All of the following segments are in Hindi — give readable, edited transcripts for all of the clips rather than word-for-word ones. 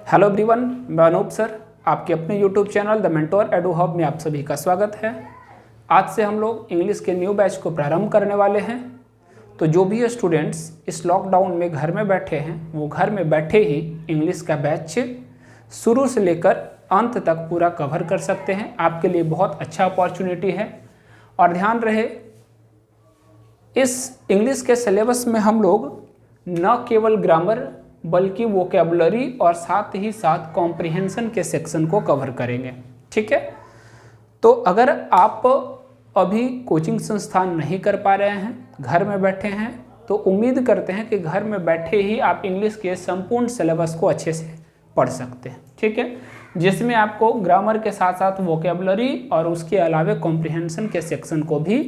हेलो एवरीवन, मैं अनूप सर आपके अपने YouTube channel the mentor edu hub में आप सभी का स्वागत है। आज से हम लोग इंग्लिश के न्यू बैच को प्रारंभ करने वाले हैं। तो जो भी स्टूडेंट्स इस लॉकडाउन में घर में बैठे हैं वो घर में बैठे ही इंग्लिश का बैच शुरू से लेकर अंत तक पूरा कवर कर सकते हैं। आपके लिए बहुत अच्छा अपॉर्चुनिटी है। और ध्यान रहे, इस इंग्लिश के सिलेबस में हम लोग न केवल ग्रामर बल्कि वोकैबुलरी और साथ ही साथ कॉम्प्रिहेंशन के सेक्शन को कवर करेंगे। ठीक है, तो अगर आप अभी कोचिंग संस्थान नहीं कर पा रहे हैं, घर में बैठे हैं, तो उम्मीद करते हैं कि घर में बैठे ही आप इंग्लिश के संपूर्ण सिलेबस को अच्छे से पढ़ सकते हैं। ठीक है, जिसमें आपको ग्रामर के साथ साथ वोकैबुलरी और उसके अलावे कॉम्प्रिहेंशन के सेक्शन को भी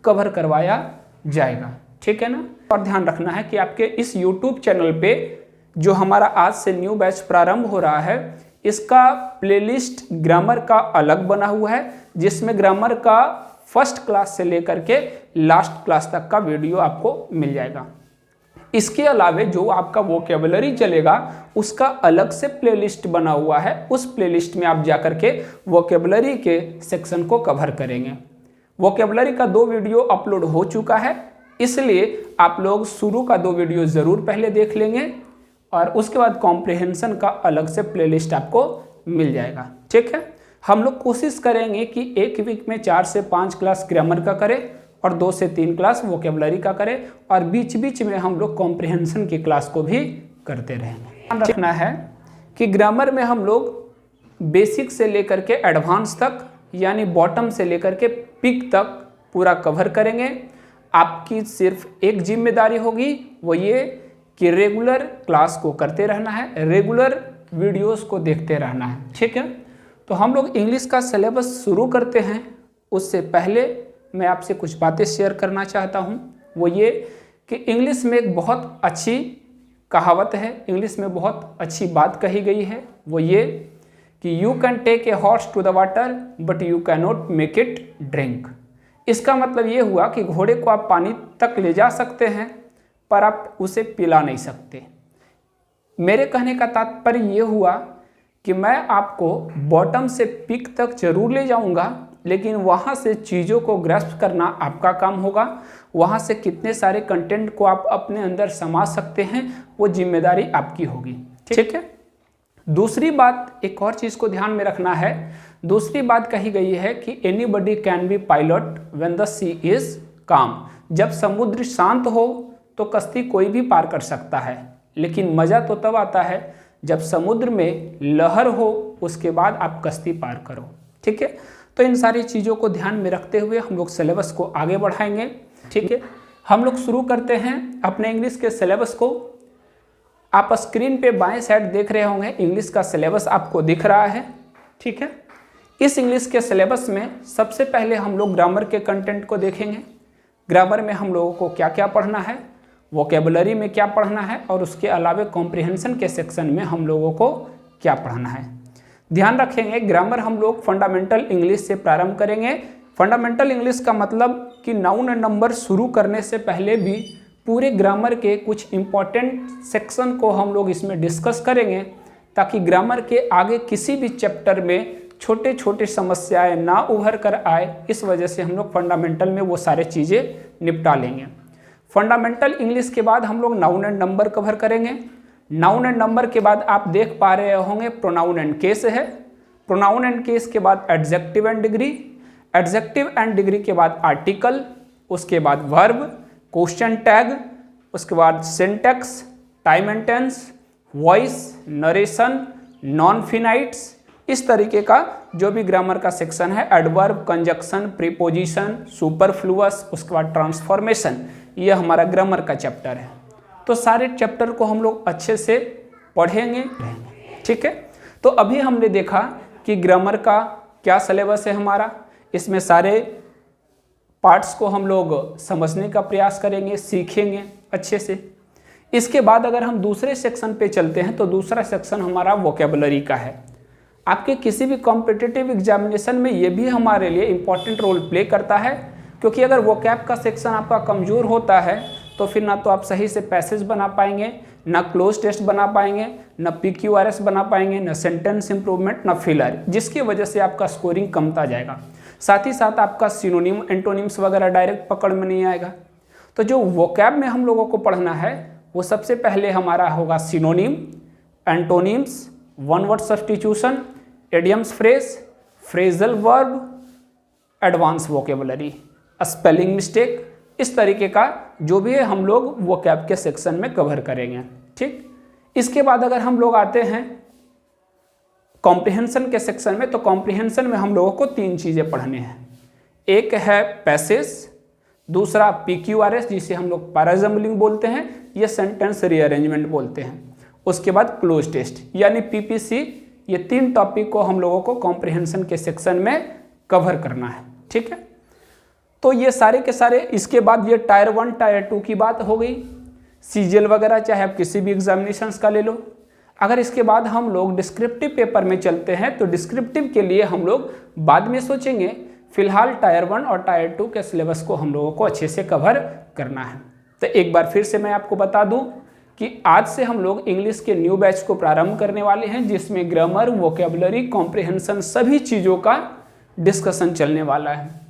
कवर करवाया जाएगा। ठीक है ना। और ध्यान रखना है कि आपके इस यूट्यूब चैनल पे जो हमारा आज से न्यू बैच प्रारंभ हो रहा है, इसका प्लेलिस्ट ग्रामर का अलग बना हुआ है, जिसमें ग्रामर का फर्स्ट क्लास से लेकर के लास्ट क्लास तक का वीडियो आपको मिल जाएगा। इसके अलावे जो आपका वोकैबुलरी चलेगा उसका अलग से प्लेलिस्ट बना हुआ है। उस प्लेलिस्ट में आप जाकर के वोकैबुलरी के सेक्शन को कवर करेंगे। वोकैबुलरी का 2 वीडियो अपलोड हो चुका है, इसलिए आप लोग शुरू का 2 वीडियो ज़रूर पहले देख लेंगे और उसके बाद कॉम्प्रिहेंशन का अलग से प्लेलिस्ट आपको मिल जाएगा। ठीक है, हम लोग कोशिश करेंगे कि एक वीक में 4 से 5 क्लास ग्रामर का करें और 2 से 3 क्लास वोकैबुलरी का करें और बीच बीच में हम लोग कॉम्प्रिहेंशन की क्लास को भी करते रहेंगे। ध्यान रखना है कि ग्रामर में हम लोग बेसिक से लेकर के एडवांस तक, यानी बॉटम से लेकर के पिक तक पूरा कवर करेंगे। आपकी सिर्फ एक जिम्मेदारी होगी, वो ये कि रेगुलर क्लास को करते रहना है, रेगुलर वीडियोस को देखते रहना है। ठीक है, तो हम लोग इंग्लिश का सिलेबस शुरू करते हैं। उससे पहले मैं आपसे कुछ बातें शेयर करना चाहता हूँ। वो ये कि इंग्लिश में एक बहुत अच्छी कहावत है, इंग्लिश में बहुत अच्छी बात कही गई है। वो ये कि you can take a horse to the water but you can not make it drink. इसका मतलब ये हुआ कि घोड़े को आप पानी तक ले जा सकते हैं पर आप उसे पिला नहीं सकते। मेरे कहने का तात्पर्य ये हुआ कि मैं आपको बॉटम से पिक तक जरूर ले जाऊंगा, लेकिन वहाँ से चीज़ों को ग्रैस्प करना आपका काम होगा। वहाँ से कितने सारे कंटेंट को आप अपने अंदर समा सकते हैं, वो जिम्मेदारी आपकी होगी। ठीक है। दूसरी बात, एक और चीज़ को ध्यान में रखना है। दूसरी बात कही गई है कि anybody can be pilot when the sea is calm. जब समुद्र शांत हो तो कश्ती कोई भी पार कर सकता है, लेकिन मज़ा तो तब आता है जब समुद्र में लहर हो, उसके बाद आप कश्ती पार करो। ठीक है, तो इन सारी चीज़ों को ध्यान में रखते हुए हम लोग सिलेबस को आगे बढ़ाएंगे। ठीक है, हम लोग शुरू करते हैं अपने इंग्लिश के सिलेबस को। आप स्क्रीन पे बाएं साइड देख रहे होंगे, इंग्लिश का सिलेबस आपको दिख रहा है। ठीक है, इस इंग्लिश के सिलेबस में सबसे पहले हम लोग ग्रामर के कंटेंट को देखेंगे। ग्रामर में हम लोगों को क्या क्या पढ़ना है, वोकैबुलरी में क्या पढ़ना है और उसके अलावे कॉम्प्रिहेंशन के सेक्शन में हम लोगों को क्या पढ़ना है। ध्यान रखेंगे, ग्रामर हम लोग फंडामेंटल इंग्लिश से प्रारंभ करेंगे। फंडामेंटल इंग्लिश का मतलब कि नाउन एंड नंबर शुरू करने से पहले भी पूरे ग्रामर के कुछ इम्पॉर्टेंट सेक्शन को हम लोग इसमें डिस्कस करेंगे, ताकि ग्रामर के आगे किसी भी चैप्टर में छोटे छोटे समस्याएं ना उभर कर आए। इस वजह से हम लोग फंडामेंटल में वो सारे चीज़ें निपटा लेंगे। फंडामेंटल इंग्लिश के बाद हम लोग नाउन एंड नंबर कवर करेंगे। नाउन एंड नंबर के बाद आप देख पा रहे होंगे प्रोनाउन एंड केस है। प्रोनाउन एंड केस के बाद adjective and degree, adjective and degree के बाद आर्टिकल, उसके बाद वर्ब, क्वेश्चन टैग, उसके बाद syntax, time and tense, voice, narration, non finites. इस तरीके का जो भी ग्रामर का सेक्शन है, एडवर्ब, कंजक्शन, प्रीपोजिशन, सुपरफ्लुअस, उसके बाद ट्रांसफॉर्मेशन, ये हमारा ग्रामर का चैप्टर है। तो सारे चैप्टर को हम लोग अच्छे से पढ़ेंगे। ठीक है, तो अभी हमने देखा कि ग्रामर का क्या सिलेबस है हमारा। इसमें सारे पार्ट्स को हम लोग समझने का प्रयास करेंगे, सीखेंगे अच्छे से। इसके बाद अगर हम दूसरे सेक्शन पे चलते हैं तो दूसरा सेक्शन हमारा वोकैबुलरी का है। आपके किसी भी कॉम्पिटिटिव एग्जामिनेशन में ये भी हमारे लिए इम्पॉर्टेंट रोल प्ले करता है, क्योंकि अगर वोकैब का सेक्शन आपका कमज़ोर होता है तो फिर ना तो आप सही से पैसेज बना पाएंगे, ना क्लोज टेस्ट बना पाएंगे, ना PQRS बना पाएंगे, ना सेंटेंस इंप्रूवमेंट, ना फिलर, जिसकी वजह से आपका स्कोरिंग कमता जाएगा। साथ ही साथ आपका सिनोनिम एंटोनिम्स वगैरह डायरेक्ट पकड़ में नहीं आएगा। तो जो वोकैब में हम लोगों को पढ़ना है वो सबसे पहले हमारा होगा synonym, antonyms, one word substitution, idioms phrase, phrasal verb, advance vocabulary, spelling mistake, इस तरीके का जो भी है हम लोग वोकैब के सेक्शन में कवर करेंगे। ठीक, इसके बाद अगर हम लोग आते हैं कॉम्प्रिहेंशन के सेक्शन में, तो कॉम्प्रिहेंशन में हम लोगों को 3 चीज़ें पढ़ने हैं। एक है पैसेज, दूसरा PQRS जिसे हम लोग पैराजम्बलिंग बोलते हैं, ये सेंटेंस रीअरेंजमेंट बोलते हैं, उसके बाद क्लोज टेस्ट यानी PPC। ये 3 टॉपिक को हम लोगों को कॉम्प्रिहेंशन के सेक्शन में कवर करना है। ठीक है, तो ये सारे के सारे, इसके बाद ये टायर 1 टायर 2 की बात हो गई, CGL वगैरह चाहे आप किसी भी एग्जामिनेशंस का ले लो। अगर इसके बाद हम लोग डिस्क्रिप्टिव पेपर में चलते हैं तो डिस्क्रिप्टिव के लिए हम लोग बाद में सोचेंगे, फिलहाल टायर 1 और टायर 2 के सिलेबस को हम लोगों को अच्छे से कवर करना है। तो एक बार फिर से मैं आपको बता दूं कि आज से हम लोग इंग्लिश के न्यू बैच को प्रारंभ करने वाले हैं, जिसमें ग्रामर, वोकेबुलरी, कॉम्प्रिहेंशन सभी चीज़ों का डिस्कशन चलने वाला है।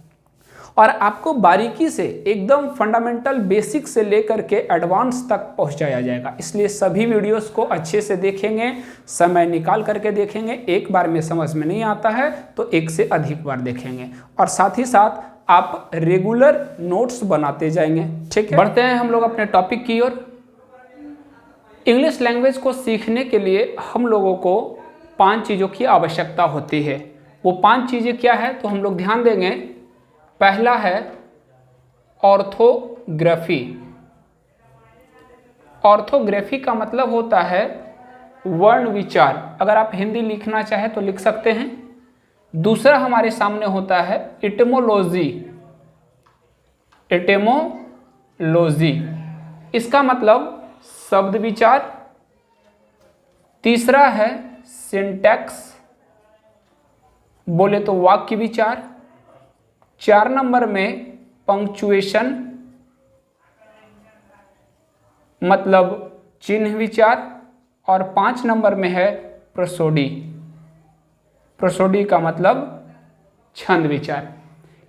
और आपको बारीकी से एकदम फंडामेंटल बेसिक से लेकर के एडवांस तक पहुंचाया जाएगा। इसलिए सभी वीडियोस को अच्छे से देखेंगे, समय निकाल करके देखेंगे। एक बार में समझ में नहीं आता है तो एक से अधिक बार देखेंगे, और साथ ही साथ आप रेगुलर नोट्स बनाते जाएंगे। ठीक है, बढ़ते हैं हम लोग अपने टॉपिक की ओर। इंग्लिश लैंग्वेज को सीखने के लिए हम लोगों को 5 चीज़ों की आवश्यकता होती है। वो 5 चीज़ें क्या है तो हम लोग ध्यान देंगे। पहला है ऑर्थोग्राफी। ऑर्थोग्राफी का मतलब होता है वर्ण विचार। अगर आप हिंदी लिखना चाहे तो लिख सकते हैं। दूसरा हमारे सामने होता है इटिमोलॉजी। इटिमोलॉजी इसका मतलब शब्द विचार। तीसरा है सिंटैक्स, बोले तो वाक्य विचार। 4 नंबर में पंक्चुएशन मतलब चिन्ह विचार, और 5 नंबर में है प्रोसोडी। प्रोसोडी का मतलब छंद विचार।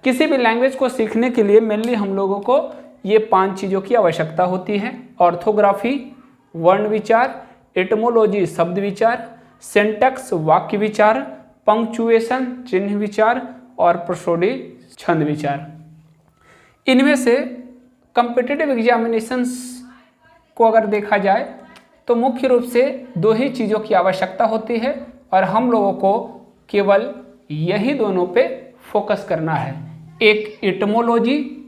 किसी भी लैंग्वेज को सीखने के लिए मेनली हम लोगों को ये 5 चीज़ों की आवश्यकता होती है। ऑर्थोग्राफी वर्ण विचार, एटमोलॉजी शब्द विचार, सिंटैक्स वाक्य विचार, पंक्चुएशन चिन्ह विचार, और प्रोसोडी छंद विचार। इनमें से कॉम्पिटिटिव एग्जामिनेशंस को अगर देखा जाए तो मुख्य रूप से 2 ही चीज़ों की आवश्यकता होती है, और हम लोगों को केवल यही दोनों पे फोकस करना है। एक एटमोलॉजी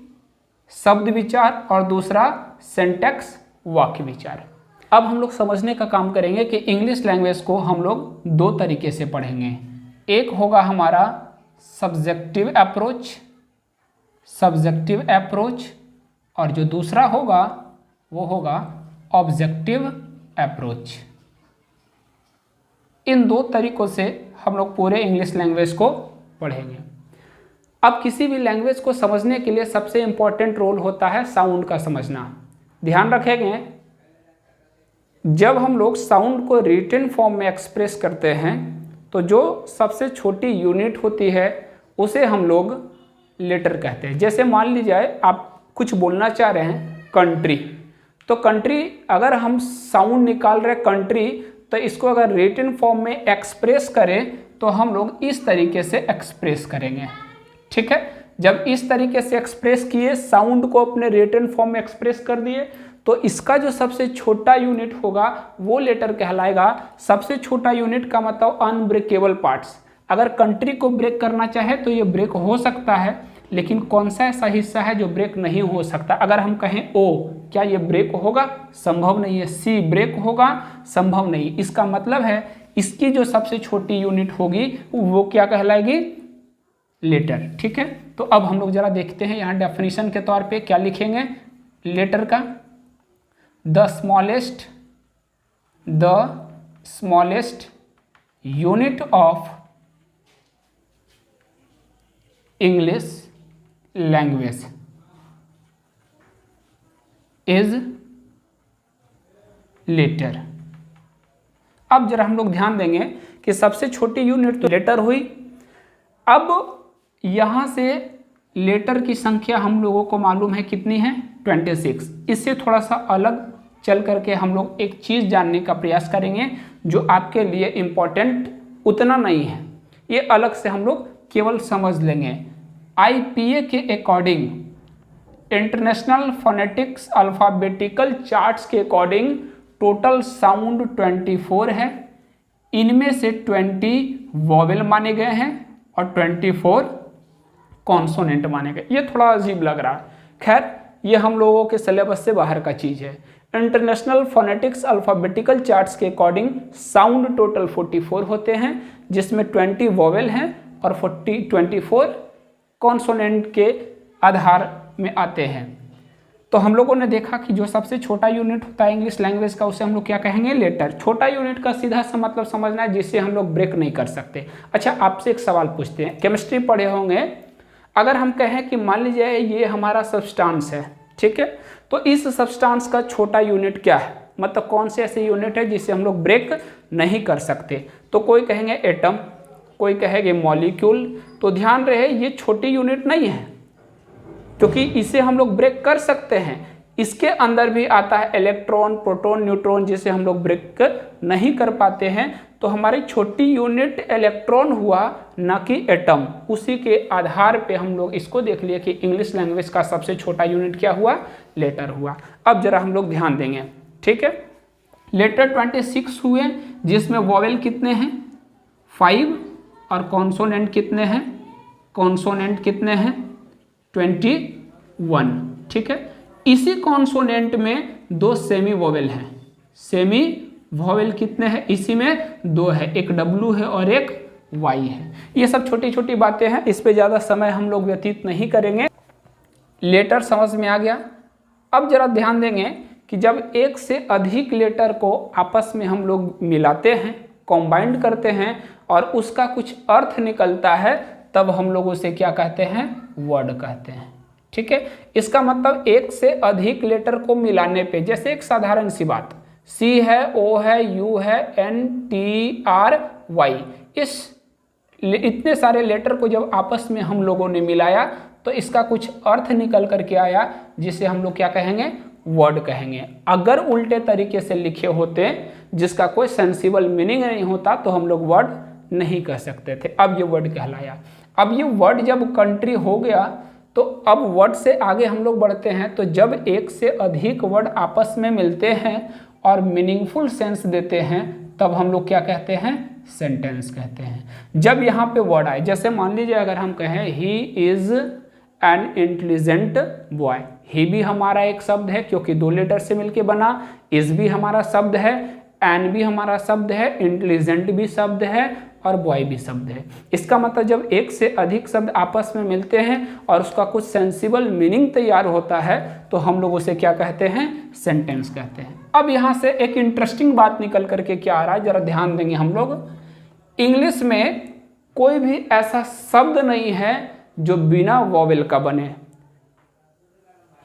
शब्द विचार और दूसरा सिंटैक्स वाक्य विचार। अब हम लोग समझने का काम करेंगे कि इंग्लिश लैंग्वेज को हम लोग 2 तरीके से पढ़ेंगे। एक होगा हमारा सब्जेक्टिव अप्रोच, और जो दूसरा होगा वो होगा ऑब्जेक्टिव अप्रोच। इन 2 तरीकों से हम लोग पूरे इंग्लिश लैंग्वेज को पढ़ेंगे। अब किसी भी लैंग्वेज को समझने के लिए सबसे इम्पोर्टेंट रोल होता है साउंड का समझना। ध्यान रखेंगे, जब हम लोग साउंड को रिटन फॉर्म में एक्सप्रेस करते हैं तो जो सबसे छोटी यूनिट होती है उसे हम लोग लेटर कहते हैं। जैसे मान लीजिए आप कुछ बोलना चाह रहे हैं कंट्री, तो कंट्री अगर हम साउंड निकाल रहे कंट्री, तो इसको अगर रिटन फॉर्म में एक्सप्रेस करें तो हम लोग इस तरीके से एक्सप्रेस करेंगे। ठीक है, जब इस तरीके से एक्सप्रेस किए, साउंड को अपने रिटन फॉर्म में एक्सप्रेस कर दिए, तो इसका जो सबसे छोटा यूनिट होगा वो लेटर कहलाएगा। सबसे छोटा यूनिट का मतलब अनब्रेकेबल पार्ट्स। अगर कंट्री को ब्रेक करना चाहे तो ये ब्रेक हो सकता है, लेकिन कौन सा ऐसा हिस्सा है जो ब्रेक नहीं हो सकता। अगर हम कहें ओ, क्या ये ब्रेक होगा? संभव नहीं है। सी ब्रेक होगा? संभव नहीं। इसका मतलब है इसकी जो सबसे छोटी यूनिट होगी वो क्या कहलाएगी? लेटर। ठीक है, तो अब हम लोग जरा देखते हैं यहाँ डेफिनेशन के तौर पे क्या लिखेंगे लेटर का। The smallest unit of English language. Is letter. अब जरा हम लोग ध्यान देंगे कि सबसे छोटी यूनिट तो लेटर हुई। अब यहां से लेटर की संख्या हम लोगों को मालूम है कितनी है, 26। इससे थोड़ा सा अलग चल करके हम लोग एक चीज जानने का प्रयास करेंगे जो आपके लिए इंपॉर्टेंट उतना नहीं है, ये अलग से हम लोग केवल समझ लेंगे। IPA के according, international phonetics alphabetical charts के अकॉर्डिंग टोटल साउंड 24 है। इनमें से 20 वॉवेल माने गए हैं और 24 कॉन्सोनेंट माने गए। ये थोड़ा अजीब लग रहा है, खैर ये हम लोगों के सिलेबस से बाहर का चीज़ है। इंटरनेशनल फोनेटिक्स अल्फाबेटिकल चार्ट्स के अकॉर्डिंग साउंड टोटल 44 होते हैं, जिसमें 20 वॉवेल हैं और 24 कॉन्सोनेंट के आधार में आते हैं। तो हम लोगों ने देखा कि जो सबसे छोटा यूनिट होता है इंग्लिश लैंग्वेज का, उसे हम लोग क्या कहेंगे, लेटर। छोटा यूनिट का सीधा सा मतलब समझना है जिससे हम लोग ब्रेक नहीं कर सकते। अच्छा, आपसे एक सवाल पूछते हैं, केमिस्ट्री पढ़े होंगे, अगर हम कहें कि मान लीजिए ये हमारा सब्सटेंस है, ठीक है, तो इस सब्सटेंस का छोटा यूनिट क्या है, मतलब कौन से ऐसे यूनिट है जिससे हम लोग ब्रेक नहीं कर सकते। तो कोई कहेंगे एटम, कोई कहेंगे मॉलिक्यूल। तो ध्यान रहे ये छोटी यूनिट नहीं है, क्योंकि इसे हम लोग ब्रेक कर सकते हैं। इसके अंदर भी आता है इलेक्ट्रॉन, प्रोटॉन, न्यूट्रॉन, जिसे हम लोग ब्रेक नहीं कर पाते हैं। तो हमारी छोटी यूनिट इलेक्ट्रॉन हुआ, ना कि एटम। उसी के आधार पे हम लोग इसको देख लिए कि इंग्लिश लैंग्वेज का सबसे छोटा यूनिट क्या हुआ, लेटर हुआ। अब जरा हम लोग ध्यान देंगे, ठीक है। लेटर 26 हुए, जिसमें वॉवेल कितने हैं, 5, और कॉन्सोनेंट कितने हैं, कॉन्सोनेंट कितने हैं, 21, ठीक है। इसी कॉन्सोनेंट में 2 सेमी वोवेल हैं। सेमी वोवेल कितने हैं, इसी में 2 है, एक W है और एक Y है। ये सब छोटी छोटी बातें हैं, इस पे ज़्यादा समय हम लोग व्यतीत नहीं करेंगे। लेटर समझ में आ गया। अब जरा ध्यान देंगे कि जब एक से अधिक लेटर को आपस में हम लोग मिलाते हैं, कॉम्बाइंड करते हैं और उसका कुछ अर्थ निकलता है, तब हम लोग उसे क्या कहते हैं, वर्ड कहते हैं, ठीक है। इसका मतलब एक से अधिक लेटर को मिलाने पे, जैसे एक साधारण सी बात, C है, O है, U है, N, T, R, Y, इतने सारे लेटर को जब आपस में हम लोगों ने मिलाया तो इसका कुछ अर्थ निकल करके आया, जिसे हम लोग क्या कहेंगे, वर्ड कहेंगे। अगर उल्टे तरीके से लिखे होते जिसका कोई सेंसिबल मीनिंग नहीं होता तो हम लोग वर्ड नहीं कह सकते थे। अब ये वर्ड कहलाया। अब ये वर्ड जब कंट्री हो गया तो अब वर्ड से आगे हम लोग बढ़ते हैं। तो जब एक से अधिक वर्ड आपस में मिलते हैं और मीनिंगफुल सेंस देते हैं, तब हम लोग क्या कहते हैं, सेंटेंस कहते हैं। जब यहाँ पे वर्ड आए, जैसे मान लीजिए अगर हम कहें he is an intelligent boy, ही भी हमारा एक शब्द है क्योंकि 2 लेटर से मिलके बना, इज भी हमारा शब्द है, एन भी हमारा शब्द है, इंटेलिजेंट भी शब्द है और बॉय भी शब्द है। इसका मतलब जब एक से अधिक शब्द आपस में मिलते हैं और उसका कुछ सेंसिबल मीनिंग तैयार होता है तो हम लोग उसे क्या कहते हैं, सेंटेंस कहते हैं। अब यहाँ से एक इंटरेस्टिंग बात निकल करके क्या आ रहा है, जरा ध्यान देंगे हम लोग। इंग्लिश में कोई भी ऐसा शब्द नहीं है जो बिना वॉवेल का बने,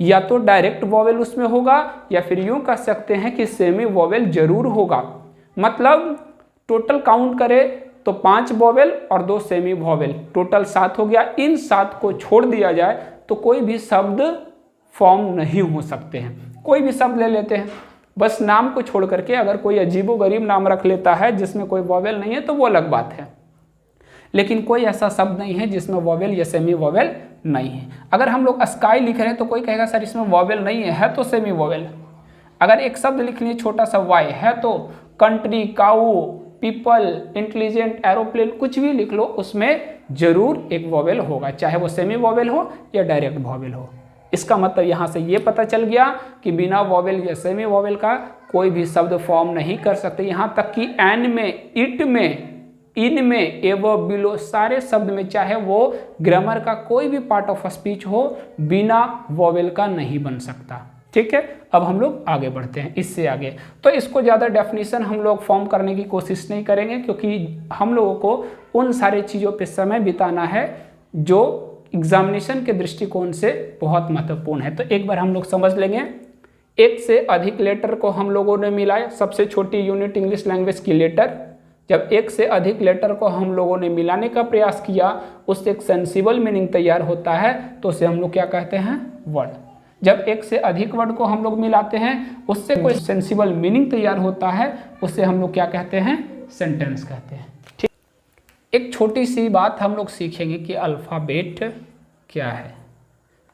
या तो डायरेक्ट वॉवेल उसमें होगा या फिर यूं कह सकते हैं कि सेमी वॉवेल जरूर होगा। मतलब टोटल काउंट करें तो 5 वॉवेल और 2 सेमी वॉवेल, टोटल 7 हो गया। इन 7 को छोड़ दिया जाए तो कोई भी शब्द फॉर्म नहीं हो सकते हैं। कोई भी शब्द ले लेते हैं, बस नाम को छोड़ करके अगर कोई अजीबोगरीब नाम रख लेता है जिसमें कोई वॉवेल नहीं है तो वो अलग बात है, लेकिन कोई ऐसा शब्द नहीं है जिसमें वॉवेल या सेमी वॉवेल नहीं है। अगर हम लोग स्काई लिख रहे हैं तो कोई कहेगा सर इसमें वॉवेल नहीं है तो सेमी वॉवेल। अगर एक शब्द लिख लिए छोटा सा वाई है तो कंट्री, काऊ, पीपल, इंटेलिजेंट, एरोप्लेन, कुछ भी लिख लो उसमें जरूर एक वॉवेल होगा, चाहे वो सेमी वॉवेल हो या डायरेक्ट वॉवेल हो। इसका मतलब यहाँ से ये पता चल गया कि बिना वॉवेल या सेमी वॉवेल का कोई भी शब्द फॉर्म नहीं कर सकते। यहाँ तक कि एन में, इट में, इन में, एवं, बिलो, सारे शब्द में चाहे वो ग्रामर का कोई भी पार्ट ऑफ स्पीच हो, बिना वॉवेल का नहीं बन सकता। ठीक है, अब हम लोग आगे बढ़ते हैं इससे आगे। तो इसको ज़्यादा डेफिनेशन हम लोग फॉर्म करने की कोशिश नहीं करेंगे, क्योंकि हम लोगों को उन सारे चीज़ों पे समय बिताना है जो एग्जामिनेशन के दृष्टिकोण से बहुत महत्वपूर्ण है। तो एक बार हम लोग समझ लेंगे एक से अधिक लेटर को हम लोगों ने मिलाया, सबसे छोटी यूनिट इंग्लिश लैंग्वेज की लेटर। जब एक से अधिक लेटर को हम लोगों ने मिलाने का प्रयास किया, उससे एक सेंसिबल मीनिंग तैयार होता है, तो उसे हम लोग क्या कहते हैं? वर्ड। जब एक से अधिक वर्ड को हम लोग मिलाते हैं, उससे कोई सेंसिबल मीनिंग तैयार होता है, उसे हम लोग क्या कहते हैं? सेंटेंस कहते हैं। ठीक, एक छोटी सी बात हम लोग सीखेंगे कि अल्फ़ाबेट क्या है।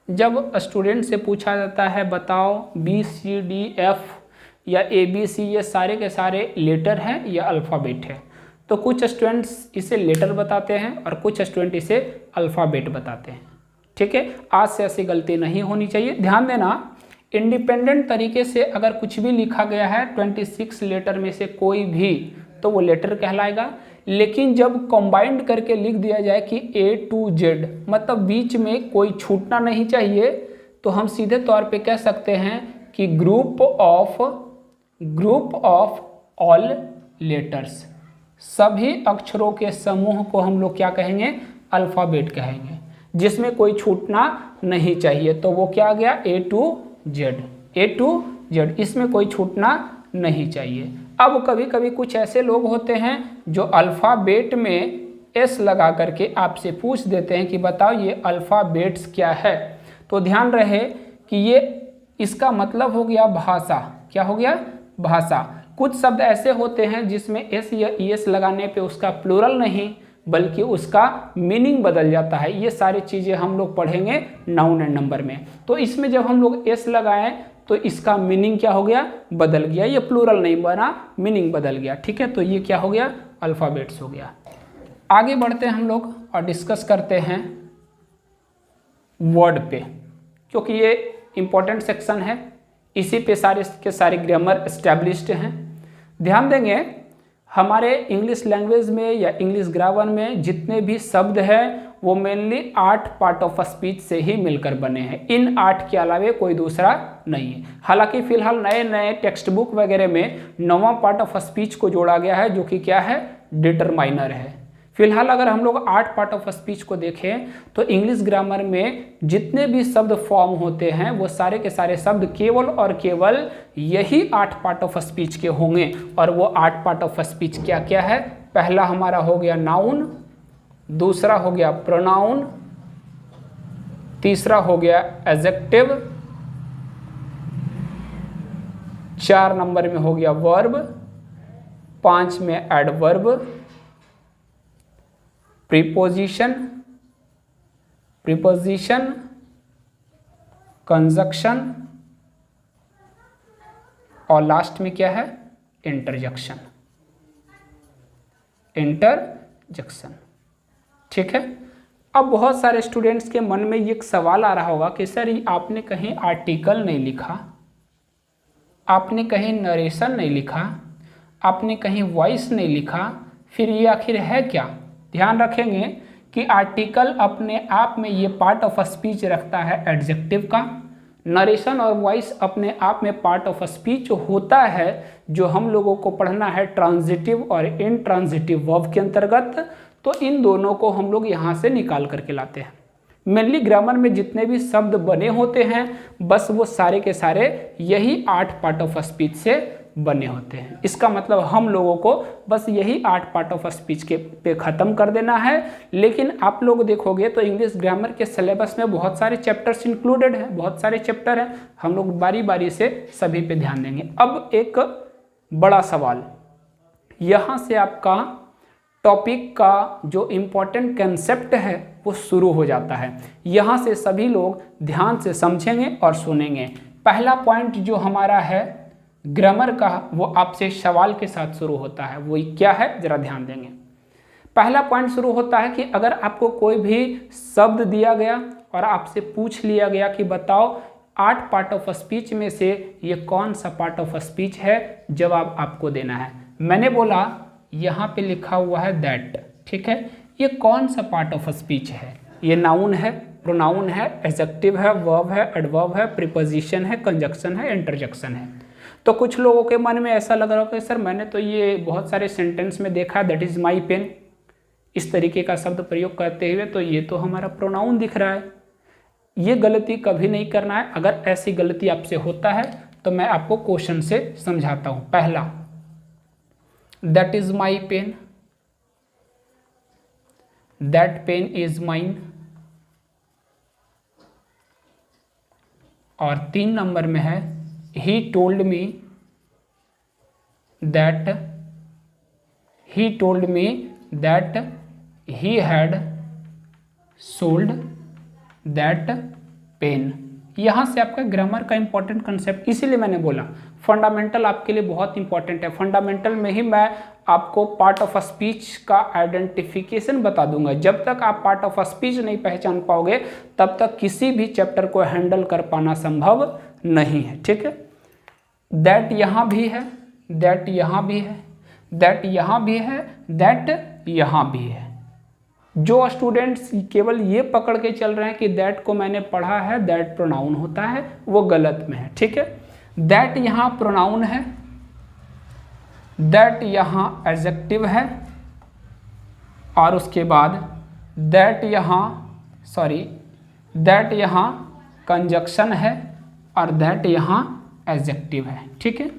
जब स्टूडेंट से पूछा जाता है बताओ BCDF या ABC ये सारे के सारे लेटर हैं या अल्फ़ाबेट है, तो कुछ स्टूडेंट्स इसे लेटर बताते हैं और कुछ स्टूडेंट इसे अल्फ़ाबेट बताते हैं। ठीक है, आज से ऐसी गलती नहीं होनी चाहिए। ध्यान देना, इंडिपेंडेंट तरीके से अगर कुछ भी लिखा गया है 26 लेटर में से कोई भी, तो वो लेटर कहलाएगा। लेकिन जब कंबाइंड करके लिख दिया जाए कि A to Z, मतलब बीच में कोई छूटना नहीं चाहिए, तो हम सीधे तौर पे कह सकते हैं कि ग्रुप ऑफ ऑल लेटर्स, सभी अक्षरों के समूह को हम लोग क्या कहेंगे? अल्फ़ाबेट कहेंगे, जिसमें कोई छूटना नहीं चाहिए। तो वो क्या गया? A to Z, इसमें कोई छूटना नहीं चाहिए। अब कभी कभी कुछ ऐसे लोग होते हैं जो अल्फ़ाबेट में S लगा करके आपसे पूछ देते हैं कि बताओ ये अल्फ़ाबेट्स क्या है। तो ध्यान रहे कि ये इसका मतलब हो गया भाषा। क्या हो गया? भाषा। कुछ शब्द ऐसे होते हैं जिसमें S या ES लगाने पे उसका प्लूरल नहीं बल्कि उसका मीनिंग बदल जाता है। ये सारी चीज़ें हम लोग पढ़ेंगे नाउन एंड नंबर में। तो इसमें जब हम लोग S लगाएं तो इसका मीनिंग क्या हो गया? बदल गया। ये प्लूरल नहीं बना, मीनिंग बदल गया। ठीक है, तो ये क्या हो गया? अल्फ़ाबेट्स हो गया। आगे बढ़ते हैं हम लोग और डिस्कस करते हैं वर्ड पे, क्योंकि ये इंपॉर्टेंट सेक्शन है। इसी पे सारे के सारे ग्रामर एस्टैब्लिश्ड हैं। ध्यान देंगे, हमारे इंग्लिश लैंग्वेज में या इंग्लिश ग्रामर में जितने भी शब्द हैं वो मेनली 8 पार्ट ऑफ स्पीच से ही मिलकर बने हैं। इन 8 के अलावे कोई दूसरा नहीं है। हालांकि फिलहाल नए नए टेक्स्ट बुक वगैरह में 9वां पार्ट ऑफ स्पीच को जोड़ा गया है, जो कि क्या है? डिटरमाइनर है। फिलहाल अगर हम लोग 8 पार्ट ऑफ स्पीच को देखें तो इंग्लिश ग्रामर में जितने भी शब्द फॉर्म होते हैं वो सारे के सारे शब्द केवल और केवल यही 8 पार्ट ऑफ स्पीच के होंगे। और वो 8 पार्ट ऑफ स्पीच क्या क्या है? पहला हमारा हो गया नाउन, दूसरा हो गया प्रोनाउन, तीसरा हो गया एडजेक्टिव, 4 नंबर में हो गया वर्ब, 5 में एडवर्ब, प्रीपोजिशन, कंजक्शन और लास्ट में क्या है? इंटरजेक्शन। ठीक है। अब बहुत सारे स्टूडेंट्स के मन में ये एक सवाल आ रहा होगा कि सर आपने कहीं आर्टिकल नहीं लिखा, आपने कहीं नरेशन नहीं लिखा, आपने कहीं वॉइस नहीं लिखा, फिर ये आखिर है क्या? ध्यान रखेंगे कि आर्टिकल अपने आप में ये पार्ट ऑफ स्पीच रखता है एडजेक्टिव का। नरेशन और वॉइस अपने आप में पार्ट ऑफ स्पीच होता है, जो हम लोगों को पढ़ना है ट्रांजिटिव और इनट्रांजिटिव वर्ब के अंतर्गत। तो इन दोनों को हम लोग यहाँ से निकाल करके लाते हैं। मेनली ग्रामर में जितने भी शब्द बने होते हैं बस वो सारे के सारे यही 8 पार्ट ऑफ स्पीच से बने होते हैं। इसका मतलब हम लोगों को बस यही 8 पार्ट ऑफ स्पीच के पे ख़त्म कर देना है। लेकिन आप लोग देखोगे तो इंग्लिश ग्रामर के सिलेबस में बहुत सारे चैप्टर्स इंक्लूडेड हैं, बहुत सारे चैप्टर हैं। हम लोग बारी बारी से सभी पे ध्यान देंगे। अब एक बड़ा सवाल, यहाँ से आपका टॉपिक का जो इम्पोर्टेंट कंसेप्ट है वो शुरू हो जाता है। यहाँ से सभी लोग ध्यान से समझेंगे और सुनेंगे। पहला पॉइंट जो हमारा है ग्रामर का, वो आपसे सवाल के साथ शुरू होता है। वो क्या है, जरा ध्यान देंगे। पहला पॉइंट शुरू होता है कि अगर आपको कोई भी शब्द दिया गया और आपसे पूछ लिया गया कि बताओ 8 पार्ट ऑफ स्पीच में से ये कौन सा पार्ट ऑफ स्पीच है, जवाब आपको देना है। मैंने बोला यहाँ पे लिखा हुआ है दैट, ठीक है। ये कौन सा पार्ट ऑफ स्पीच है? ये नाउन है, प्रोनाउन है, एडजेक्टिव है, वर्ब है, एडवर्ब है, प्रीपोजिशन है, कंजक्शन है, इंटरजेक्शन है। तो कुछ लोगों के मन में ऐसा लग रहा है कि सर मैंने तो ये बहुत सारे सेंटेंस में देखा, दैट इज़ माई पेन, इस तरीके का शब्द प्रयोग करते हुए, तो ये तो हमारा प्रोनाउन दिख रहा है। ये गलती कभी नहीं करना है। अगर ऐसी गलती आपसे होता है तो मैं आपको क्वेश्चन से समझाता हूं। पहला, that is my pen, that pen is mine. और 3 नंबर में है, he told me that he had sold that pen। यहाँ से आपका ग्रामर का इंपॉर्टेंट कंसेप्ट, इसीलिए मैंने बोला फंडामेंटल आपके लिए बहुत इंपॉर्टेंट है। फंडामेंटल में ही मैं आपको पार्ट ऑफ स्पीच का आइडेंटिफिकेशन बता दूंगा। जब तक आप पार्ट ऑफ स्पीच नहीं पहचान पाओगे तब तक किसी भी चैप्टर को हैंडल कर पाना संभव नहीं है। ठीक है, दैट यहाँ भी है, दैट यहाँ भी है, दैट यहाँ भी है, दैट यहाँ भी है। जो स्टूडेंट्स केवल ये पकड़ के चल रहे हैं कि दैट को मैंने पढ़ा है, दैट प्रोनाउन होता है, वो गलत में है। ठीक है, दैट यहाँ प्रोनाउन है, दैट यहाँ एडजेक्टिव है, और उसके बाद दैट यहाँ कंजक्शन है, और दैट यहाँ एडजेक्टिव है। ठीक है,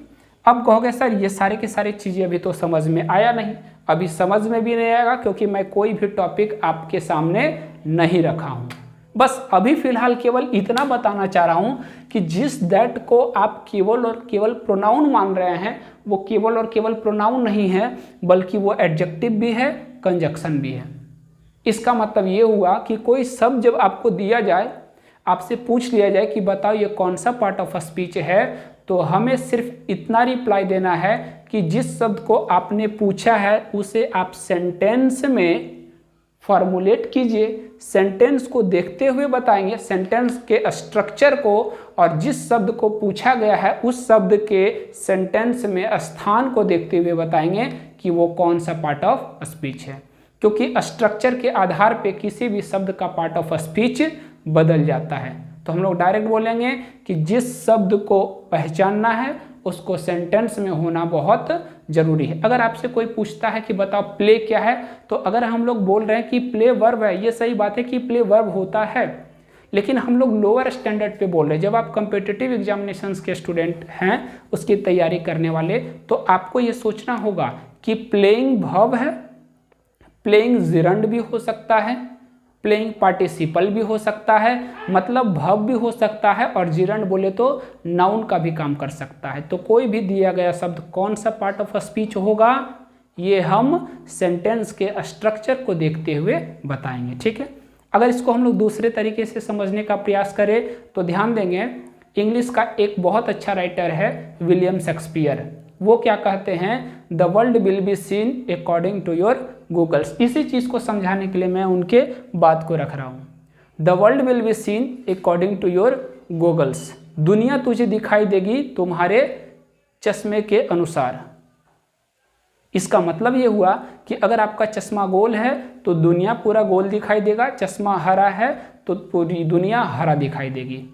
अब कहोगे सर ये सारे के सारी चीज़ें अभी तो समझ में आया नहीं। अभी समझ में भी नहीं आएगा क्योंकि मैं कोई भी टॉपिक आपके सामने नहीं रखा हूँ। बस अभी फिलहाल केवल इतना बताना चाह रहा हूँ कि जिस दैट को आप केवल और केवल प्रोनाउन मान रहे हैं वो केवल और केवल प्रोनाउन नहीं है, बल्कि वो एडजेक्टिव भी है, कंजक्शन भी है। इसका मतलब ये हुआ कि कोई शब्द जब आपको दिया जाए, आपसे पूछ लिया जाए कि बताओ ये कौन सा पार्ट ऑफ स्पीच है, तो हमें सिर्फ इतना रिप्लाई देना है कि जिस शब्द को आपने पूछा है उसे आप सेंटेंस में फॉर्मुलेट कीजिए। सेंटेंस को देखते हुए बताएंगे, सेंटेंस के स्ट्रक्चर को, और जिस शब्द को पूछा गया है उस शब्द के सेंटेंस में स्थान को देखते हुए बताएंगे कि वो कौन सा पार्ट ऑफ स्पीच है। क्योंकि स्ट्रक्चर के आधार पे किसी भी शब्द का पार्ट ऑफ स्पीच बदल जाता है। तो हम लोग डायरेक्ट बोलेंगे कि जिस शब्द को पहचानना है उसको सेंटेंस में होना बहुत जरूरी है। अगर आपसे कोई पूछता है कि बताओ प्ले क्या है, तो अगर हम लोग बोल रहे हैं कि प्ले वर्ब है, ये सही बात है कि प्ले वर्ब होता है, लेकिन हम लोग लोअर स्टैंडर्ड पे बोल रहे हैं। जब आप कॉम्पिटिटिव एग्जामिनेशंस के स्टूडेंट हैं, उसकी तैयारी करने वाले, तो आपको ये सोचना होगा कि प्लेइंग वर्ब है, प्लेइंग जिरंड भी हो सकता है, प्लेइंग पार्टिसिपल भी हो सकता है, मतलब वर्ब भी हो सकता है, और जिरंड बोले तो नाउन का भी काम कर सकता है। तो कोई भी दिया गया शब्द कौन सा पार्ट ऑफ स्पीच होगा, ये हम सेंटेंस के स्ट्रक्चर को देखते हुए बताएंगे। ठीक है, अगर इसको हम लोग दूसरे तरीके से समझने का प्रयास करें तो ध्यान देंगे, इंग्लिश का एक बहुत अच्छा राइटर है विलियम शेक्सपियर। वो क्या कहते हैं, the world will be seen according to your goggles. इसी चीज़ को समझाने के लिए मैं उनके बात को रख रहा हूँ। The world will be seen according to your goggles. दुनिया तुझे दिखाई देगी तुम्हारे चश्मे के अनुसार। इसका मतलब ये हुआ कि अगर आपका चश्मा गोल है तो दुनिया पूरा गोल दिखाई देगा, चश्मा हरा है तो पूरी दुनिया हरा दिखाई देगी।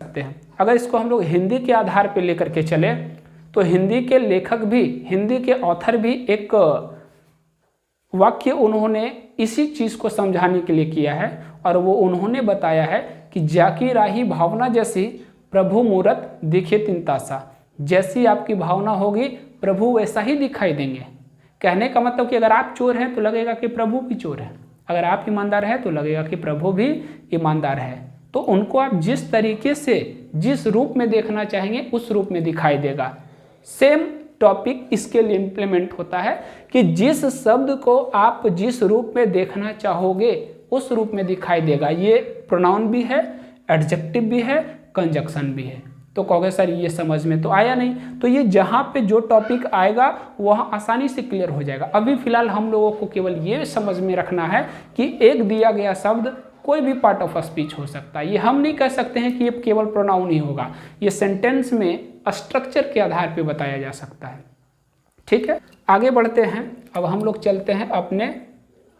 अगर इसको हम लोग हिंदी के आधार पर लेकर के चले तो हिंदी के लेखक भी, हिंदी के ऑथर भी एक वाक्य उन्होंने इसी चीज़ को समझाने के लिए किया है, और वो उन्होंने बताया है कि जाकी राही भावना जैसी प्रभु मूरत दिखे तिनतासा। जैसी आपकी भावना होगी प्रभु वैसा ही दिखाई देंगे। कहने का मतलब कि अगर आप चोर हैं तो लगेगा कि प्रभु भी चोर है, अगर आप ईमानदार हैं तो लगेगा कि प्रभु भी ईमानदार है। तो उनको आप जिस तरीके से, जिस रूप में देखना चाहेंगे उस रूप में दिखाई देगा। सेम टॉपिक इसके लिए इम्प्लीमेंट होता है कि जिस शब्द को आप जिस रूप में देखना चाहोगे उस रूप में दिखाई देगा। ये प्रोनाउन भी है, एडजेक्टिव भी है, कंजक्शन भी है। तो कहोगे सर ये समझ में तो आया नहीं, तो ये जहाँ पे जो टॉपिक आएगा वहाँ आसानी से क्लियर हो जाएगा। अभी फिलहाल हम लोगों को केवल ये समझ में रखना है कि एक दिया गया शब्द कोई भी पार्ट ऑफ स्पीच हो सकता है। ये हम नहीं कह सकते हैं कि ये केवल प्रोनाउन ही होगा, ये सेंटेंस में स्ट्रक्चर के आधार पे बताया जा सकता है। ठीक है, आगे बढ़ते हैं। अब हम लोग चलते हैं अपने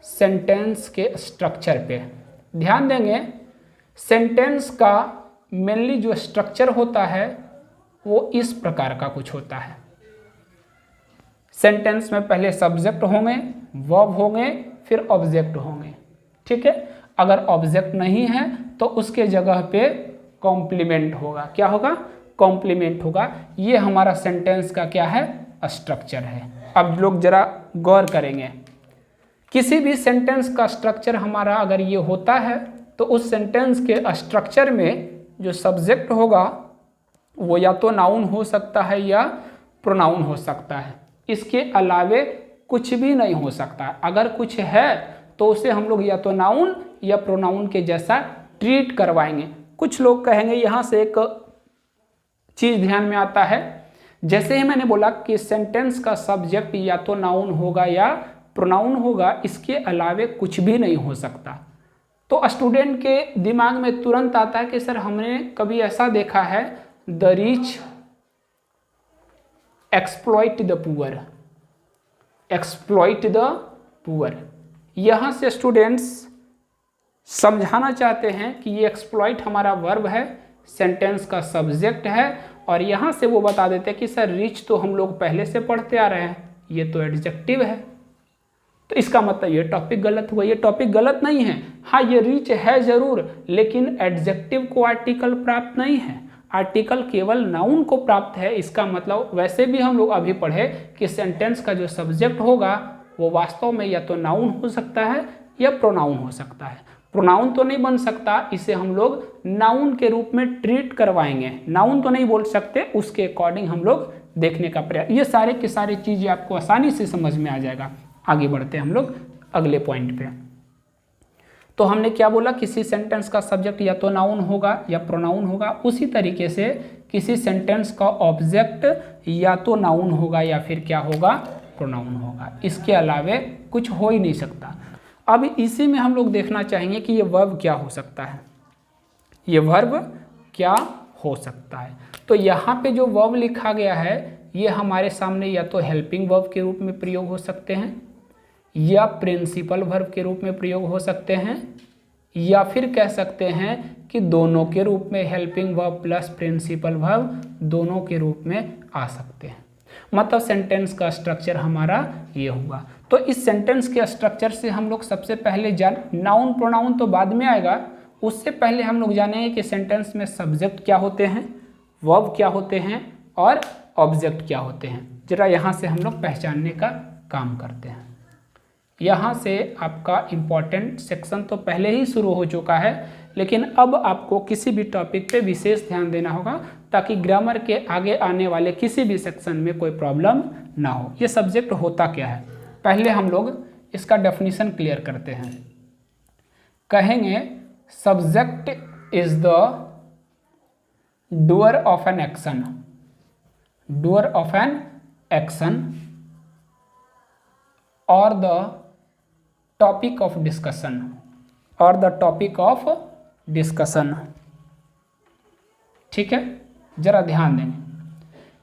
सेंटेंस के स्ट्रक्चर पे। ध्यान देंगे, सेंटेंस का मेनली जो स्ट्रक्चर होता है वो इस प्रकार का कुछ होता है। सेंटेंस में पहले सब्जेक्ट होंगे, वर्ब होंगे, फिर ऑब्जेक्ट होंगे। ठीक है, अगर ऑब्जेक्ट नहीं है तो उसके जगह पे कॉम्प्लीमेंट होगा। क्या होगा, कॉम्प्लीमेंट होगा। ये हमारा सेंटेंस का क्या है, स्ट्रक्चर है। अब लोग जरा गौर करेंगे, किसी भी सेंटेंस का स्ट्रक्चर हमारा अगर ये होता है तो उस सेंटेंस के स्ट्रक्चर में जो सब्जेक्ट होगा वो या तो नाउन हो सकता है या प्रोनाउन हो सकता है, इसके अलावे कुछ भी नहीं हो सकता। अगर कुछ है तो उसे हम लोग या तो नाउन या प्रोनाउन के जैसा ट्रीट करवाएंगे। कुछ लोग कहेंगे, यहाँ से एक चीज़ ध्यान में आता है, जैसे ही मैंने बोला कि सेंटेंस का सब्जेक्ट या तो नाउन होगा या प्रोनाउन होगा, इसके अलावे कुछ भी नहीं हो सकता, तो स्टूडेंट के दिमाग में तुरंत आता है कि सर हमने कभी ऐसा देखा है, the rich exploit the poor, exploit the poor. यहाँ से स्टूडेंट्स समझाना चाहते हैं कि ये एक्सप्लॉइट हमारा वर्ब है, सेंटेंस का सब्जेक्ट है, और यहाँ से वो बता देते हैं कि सर रिच तो हम लोग पहले से पढ़ते आ रहे हैं, ये तो एडजेक्टिव है, तो इसका मतलब ये टॉपिक गलत हुआ। ये टॉपिक गलत नहीं है, हाँ ये रिच है जरूर, लेकिन एडजेक्टिव को आर्टिकल प्राप्त नहीं है, आर्टिकल केवल नाउन को प्राप्त है। इसका मतलब वैसे भी हम लोग अभी पढ़े कि सेंटेंस का जो सब्जेक्ट होगा वो वास्तव में या तो नाउन हो सकता है या प्रोनाउन हो सकता है। प्रोनाउन तो नहीं बन सकता, इसे हम लोग नाउन के रूप में ट्रीट करवाएंगे। नाउन तो नहीं बोल सकते, उसके अकॉर्डिंग हम लोग देखने का प्रयास, ये सारे की सारी चीज़ें आपको आसानी से समझ में आ जाएगा। आगे बढ़ते हैं हम लोग अगले पॉइंट पे। तो हमने क्या बोला, किसी सेंटेंस का सब्जेक्ट या तो नाउन होगा या प्रोनाउन होगा, उसी तरीके से किसी सेंटेंस का ऑब्जेक्ट या तो नाउन होगा या फिर क्या होगा, प्रोनाउन होगा, इसके अलावे कुछ हो ही नहीं सकता। अब इसी में हम लोग देखना चाहेंगे कि ये वर्ब क्या हो सकता है, ये वर्ब क्या हो सकता है। तो यहाँ पे जो वर्ब लिखा गया है ये हमारे सामने या तो हेल्पिंग वर्ब के रूप में प्रयोग हो सकते हैं, या प्रिंसिपल वर्ब के रूप में प्रयोग हो सकते हैं, या फिर कह सकते हैं कि दोनों के रूप में, helping verb plus principal verb दोनों के रूप में आ सकते हैं। मतलब सेंटेंस का स्ट्रक्चर हमारा ये हुआ। तो इस सेंटेंस के स्ट्रक्चर से हम लोग सबसे पहले नाउन प्रोनाउन तो बाद में आएगा, उससे पहले हम लोग जानेंगे कि सेंटेंस में सब्जेक्ट क्या होते हैं, वर्ब क्या होते हैं और ऑब्जेक्ट क्या होते हैं। जरा यहाँ से हम लोग पहचानने का काम करते हैं। यहाँ से आपका इम्पॉर्टेंट सेक्शन तो पहले ही शुरू हो चुका है, लेकिन अब आपको किसी भी टॉपिक पे विशेष ध्यान देना होगा ताकि ग्रामर के आगे आने वाले किसी भी सेक्शन में कोई प्रॉब्लम ना हो। ये सब्जेक्ट होता क्या है, पहले हम लोग इसका डेफिनेशन क्लियर करते हैं। कहेंगे subject is the doer of an action, doer of an action और द टॉपिक ऑफ डिस्कशन, और द टॉपिक ऑफ डिस्कशन। ठीक है, जरा ध्यान दें।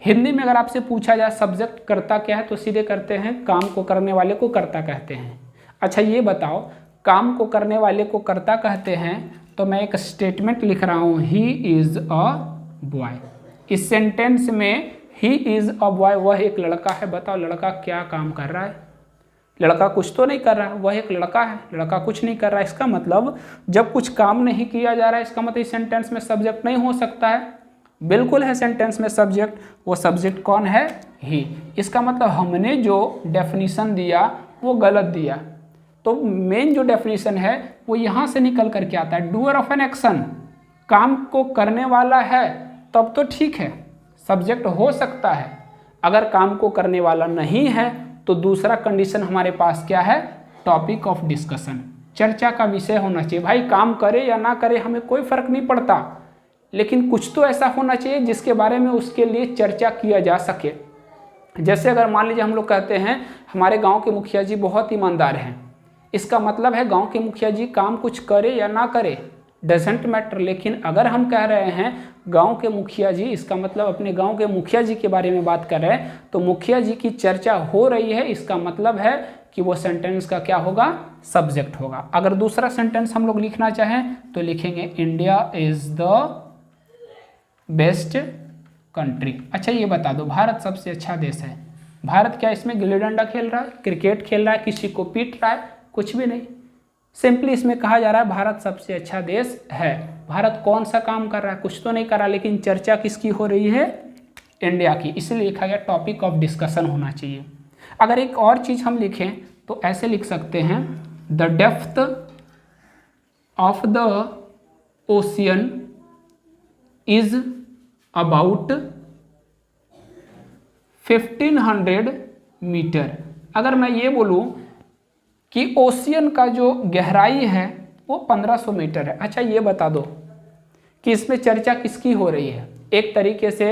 हिंदी में अगर आपसे पूछा जाए सब्जेक्ट करता क्या है, तो सीधे करते हैं काम को करने वाले को कर्ता कहते हैं। अच्छा ये बताओ, काम को करने वाले को कर्ता कहते हैं, तो मैं एक स्टेटमेंट लिख रहा हूँ, ही इज अ बॉय। इस सेंटेंस में ही इज अ बॉय, वह एक लड़का है। बताओ लड़का क्या काम कर रहा है, लड़का कुछ तो नहीं कर रहा है, वह एक लड़का है, लड़का कुछ नहीं कर रहा है। इसका मतलब जब कुछ काम नहीं किया जा रहा है, इसका मतलब इस सेंटेंस में सब्जेक्ट नहीं हो सकता है। बिल्कुल है सेंटेंस में सब्जेक्ट, वो सब्जेक्ट कौन है, ही। इसका मतलब हमने जो डेफिनेशन दिया वो गलत दिया। तो मेन जो डेफिनेशन है वो यहाँ से निकल करके आता है, डूअर ऑफ एन एक्शन, काम को करने वाला है, तब तो ठीक है सब्जेक्ट हो सकता है। अगर काम को करने वाला नहीं है तो दूसरा कंडीशन हमारे पास क्या है, टॉपिक ऑफ डिस्कशन, चर्चा का विषय होना चाहिए। भाई काम करे या ना करे हमें कोई फर्क नहीं पड़ता, लेकिन कुछ तो ऐसा होना चाहिए जिसके बारे में उसके लिए चर्चा किया जा सके। जैसे अगर मान लीजिए हम लोग कहते हैं हमारे गांव के मुखिया जी बहुत ईमानदार हैं, इसका मतलब है गांव के मुखिया जी काम कुछ करे या ना करे डजेंट मैटर। लेकिन अगर हम कह रहे हैं गांव के मुखिया जी, इसका मतलब अपने गांव के मुखिया जी के बारे में बात कर रहे हैं, तो मुखिया जी की चर्चा हो रही है, इसका मतलब है कि वो सेंटेंस का क्या होगा, सब्जेक्ट होगा। अगर दूसरा सेंटेंस हम लोग लिखना चाहें तो लिखेंगे India is the best country. अच्छा ये बता दो, भारत सबसे अच्छा देश है। भारत क्या इसमें गिल्ली डंडा खेल रहा है, क्रिकेट खेल रहा है, किसी को पीट रहा है, कुछ भी नहीं। सिंपली इसमें कहा जा रहा है भारत सबसे अच्छा देश है, भारत कौन सा काम कर रहा है, कुछ तो नहीं कर रहा, लेकिन चर्चा किसकी हो रही है, इंडिया की, इसलिए लिखा गया टॉपिक ऑफ डिस्कशन होना चाहिए। अगर एक और चीज हम लिखें तो ऐसे लिख सकते हैं, the depth of the ocean is about 1500 metre. अगर मैं ये बोलूं कि ओशियन का जो गहराई है वो 1500 मीटर है, अच्छा ये बता दो कि इसमें चर्चा किसकी हो रही है। एक तरीके से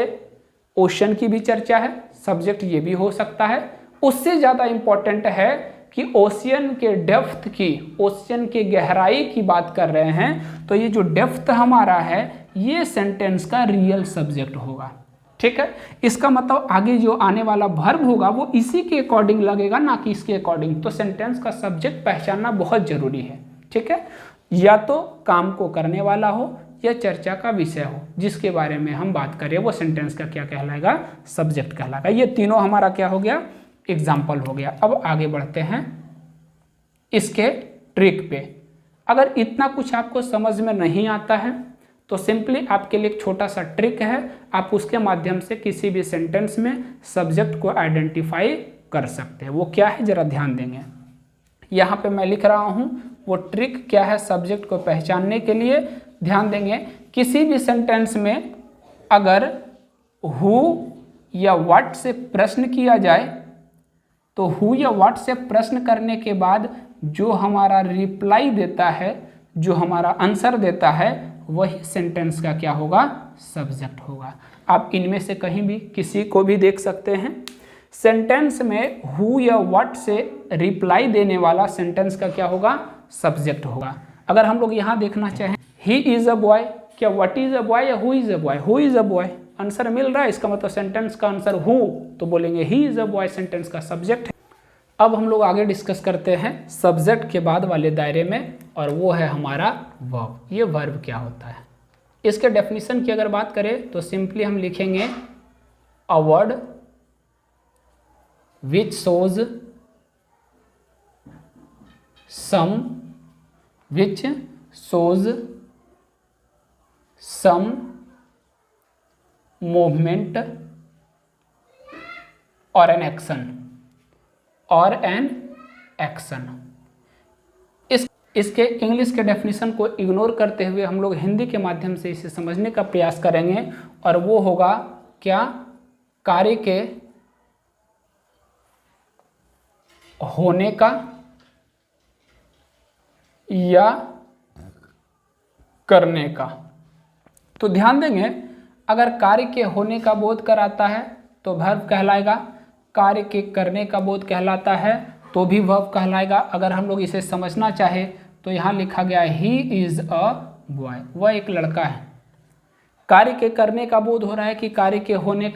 ओशन की भी चर्चा है, सब्जेक्ट ये भी हो सकता है। उससे ज़्यादा इम्पॉर्टेंट है कि ओशियन के डेप्थ की, ओशियन के गहराई की बात कर रहे हैं, तो ये जो डेप्थ हमारा है ये सेंटेंस का रियल सब्जेक्ट होगा। ठीक है, इसका मतलब आगे जो आने वाला वर्ब होगा वो इसी के अकॉर्डिंग लगेगा, ना कि इसके अकॉर्डिंग। तो सेंटेंस का सब्जेक्ट पहचानना बहुत जरूरी है। ठीक है, या तो काम को करने वाला हो या चर्चा का विषय हो, जिसके बारे में हम बात करें वो सेंटेंस का क्या कहलाएगा, सब्जेक्ट कहलाएगा। ये तीनों हमारा क्या हो गया, एग्जाम्पल हो गया। अब आगे बढ़ते हैं इसके ट्रिक पे। अगर इतना कुछ आपको समझ में नहीं आता है तो सिंपली आपके लिए एक छोटा सा ट्रिक है, आप उसके माध्यम से किसी भी सेंटेंस में सब्जेक्ट को आइडेंटिफाई कर सकते हैं। वो क्या है जरा ध्यान देंगे, यहाँ पे मैं लिख रहा हूँ वो ट्रिक क्या है सब्जेक्ट को पहचानने के लिए। ध्यान देंगे, किसी भी सेंटेंस में अगर हु या व्हाट से प्रश्न किया जाए तो हु या व्हाट से प्रश्न करने के बाद जो हमारा रिप्लाई देता है, जो हमारा आंसर देता है, वही सेंटेंस का क्या होगा, सब्जेक्ट होगा। आप इनमें से कहीं भी किसी को भी देख सकते हैं। सेंटेंस में हु या व्हाट से रिप्लाई देने वाला सेंटेंस का क्या होगा, सब्जेक्ट होगा। अगर हम लोग यहाँ देखना चाहें ही इज अ बॉय, क्या व्हाट इज अ बॉय या who is a boy, who is a boy answer मिल रहा है, इसका मतलब सेंटेंस का आंसर हु, तो बोलेंगे ही इज अ बॉय, सेंटेंस का सब्जेक्ट है। अब हम लोग आगे डिस्कस करते हैं सब्जेक्ट के बाद वाले दायरे में, और वो है हमारा वर्ब। ये वर्ब क्या होता है, इसके डेफिनेशन की अगर बात करें तो सिंपली हम लिखेंगे a word which shows some movement or an action इसके इंग्लिश के डेफिनेशन को इग्नोर करते हुए हम लोग हिंदी के माध्यम से इसे समझने का प्रयास करेंगे, और वो होगा क्या, कार्य के होने का या करने का। तो ध्यान देंगे, अगर कार्य के होने का बोध कराता है तो वर्ब कहलाएगा, कार्य के करने का बोध कहलाता है तो भी वर्ब कहलाएगा। अगर हम लोग इसे समझना चाहे तो यहाँ लिखा गया ही इज अ बॉय, वह एक लड़का है। कार्य के करने का बोध हो रहा है कि कार्य के होने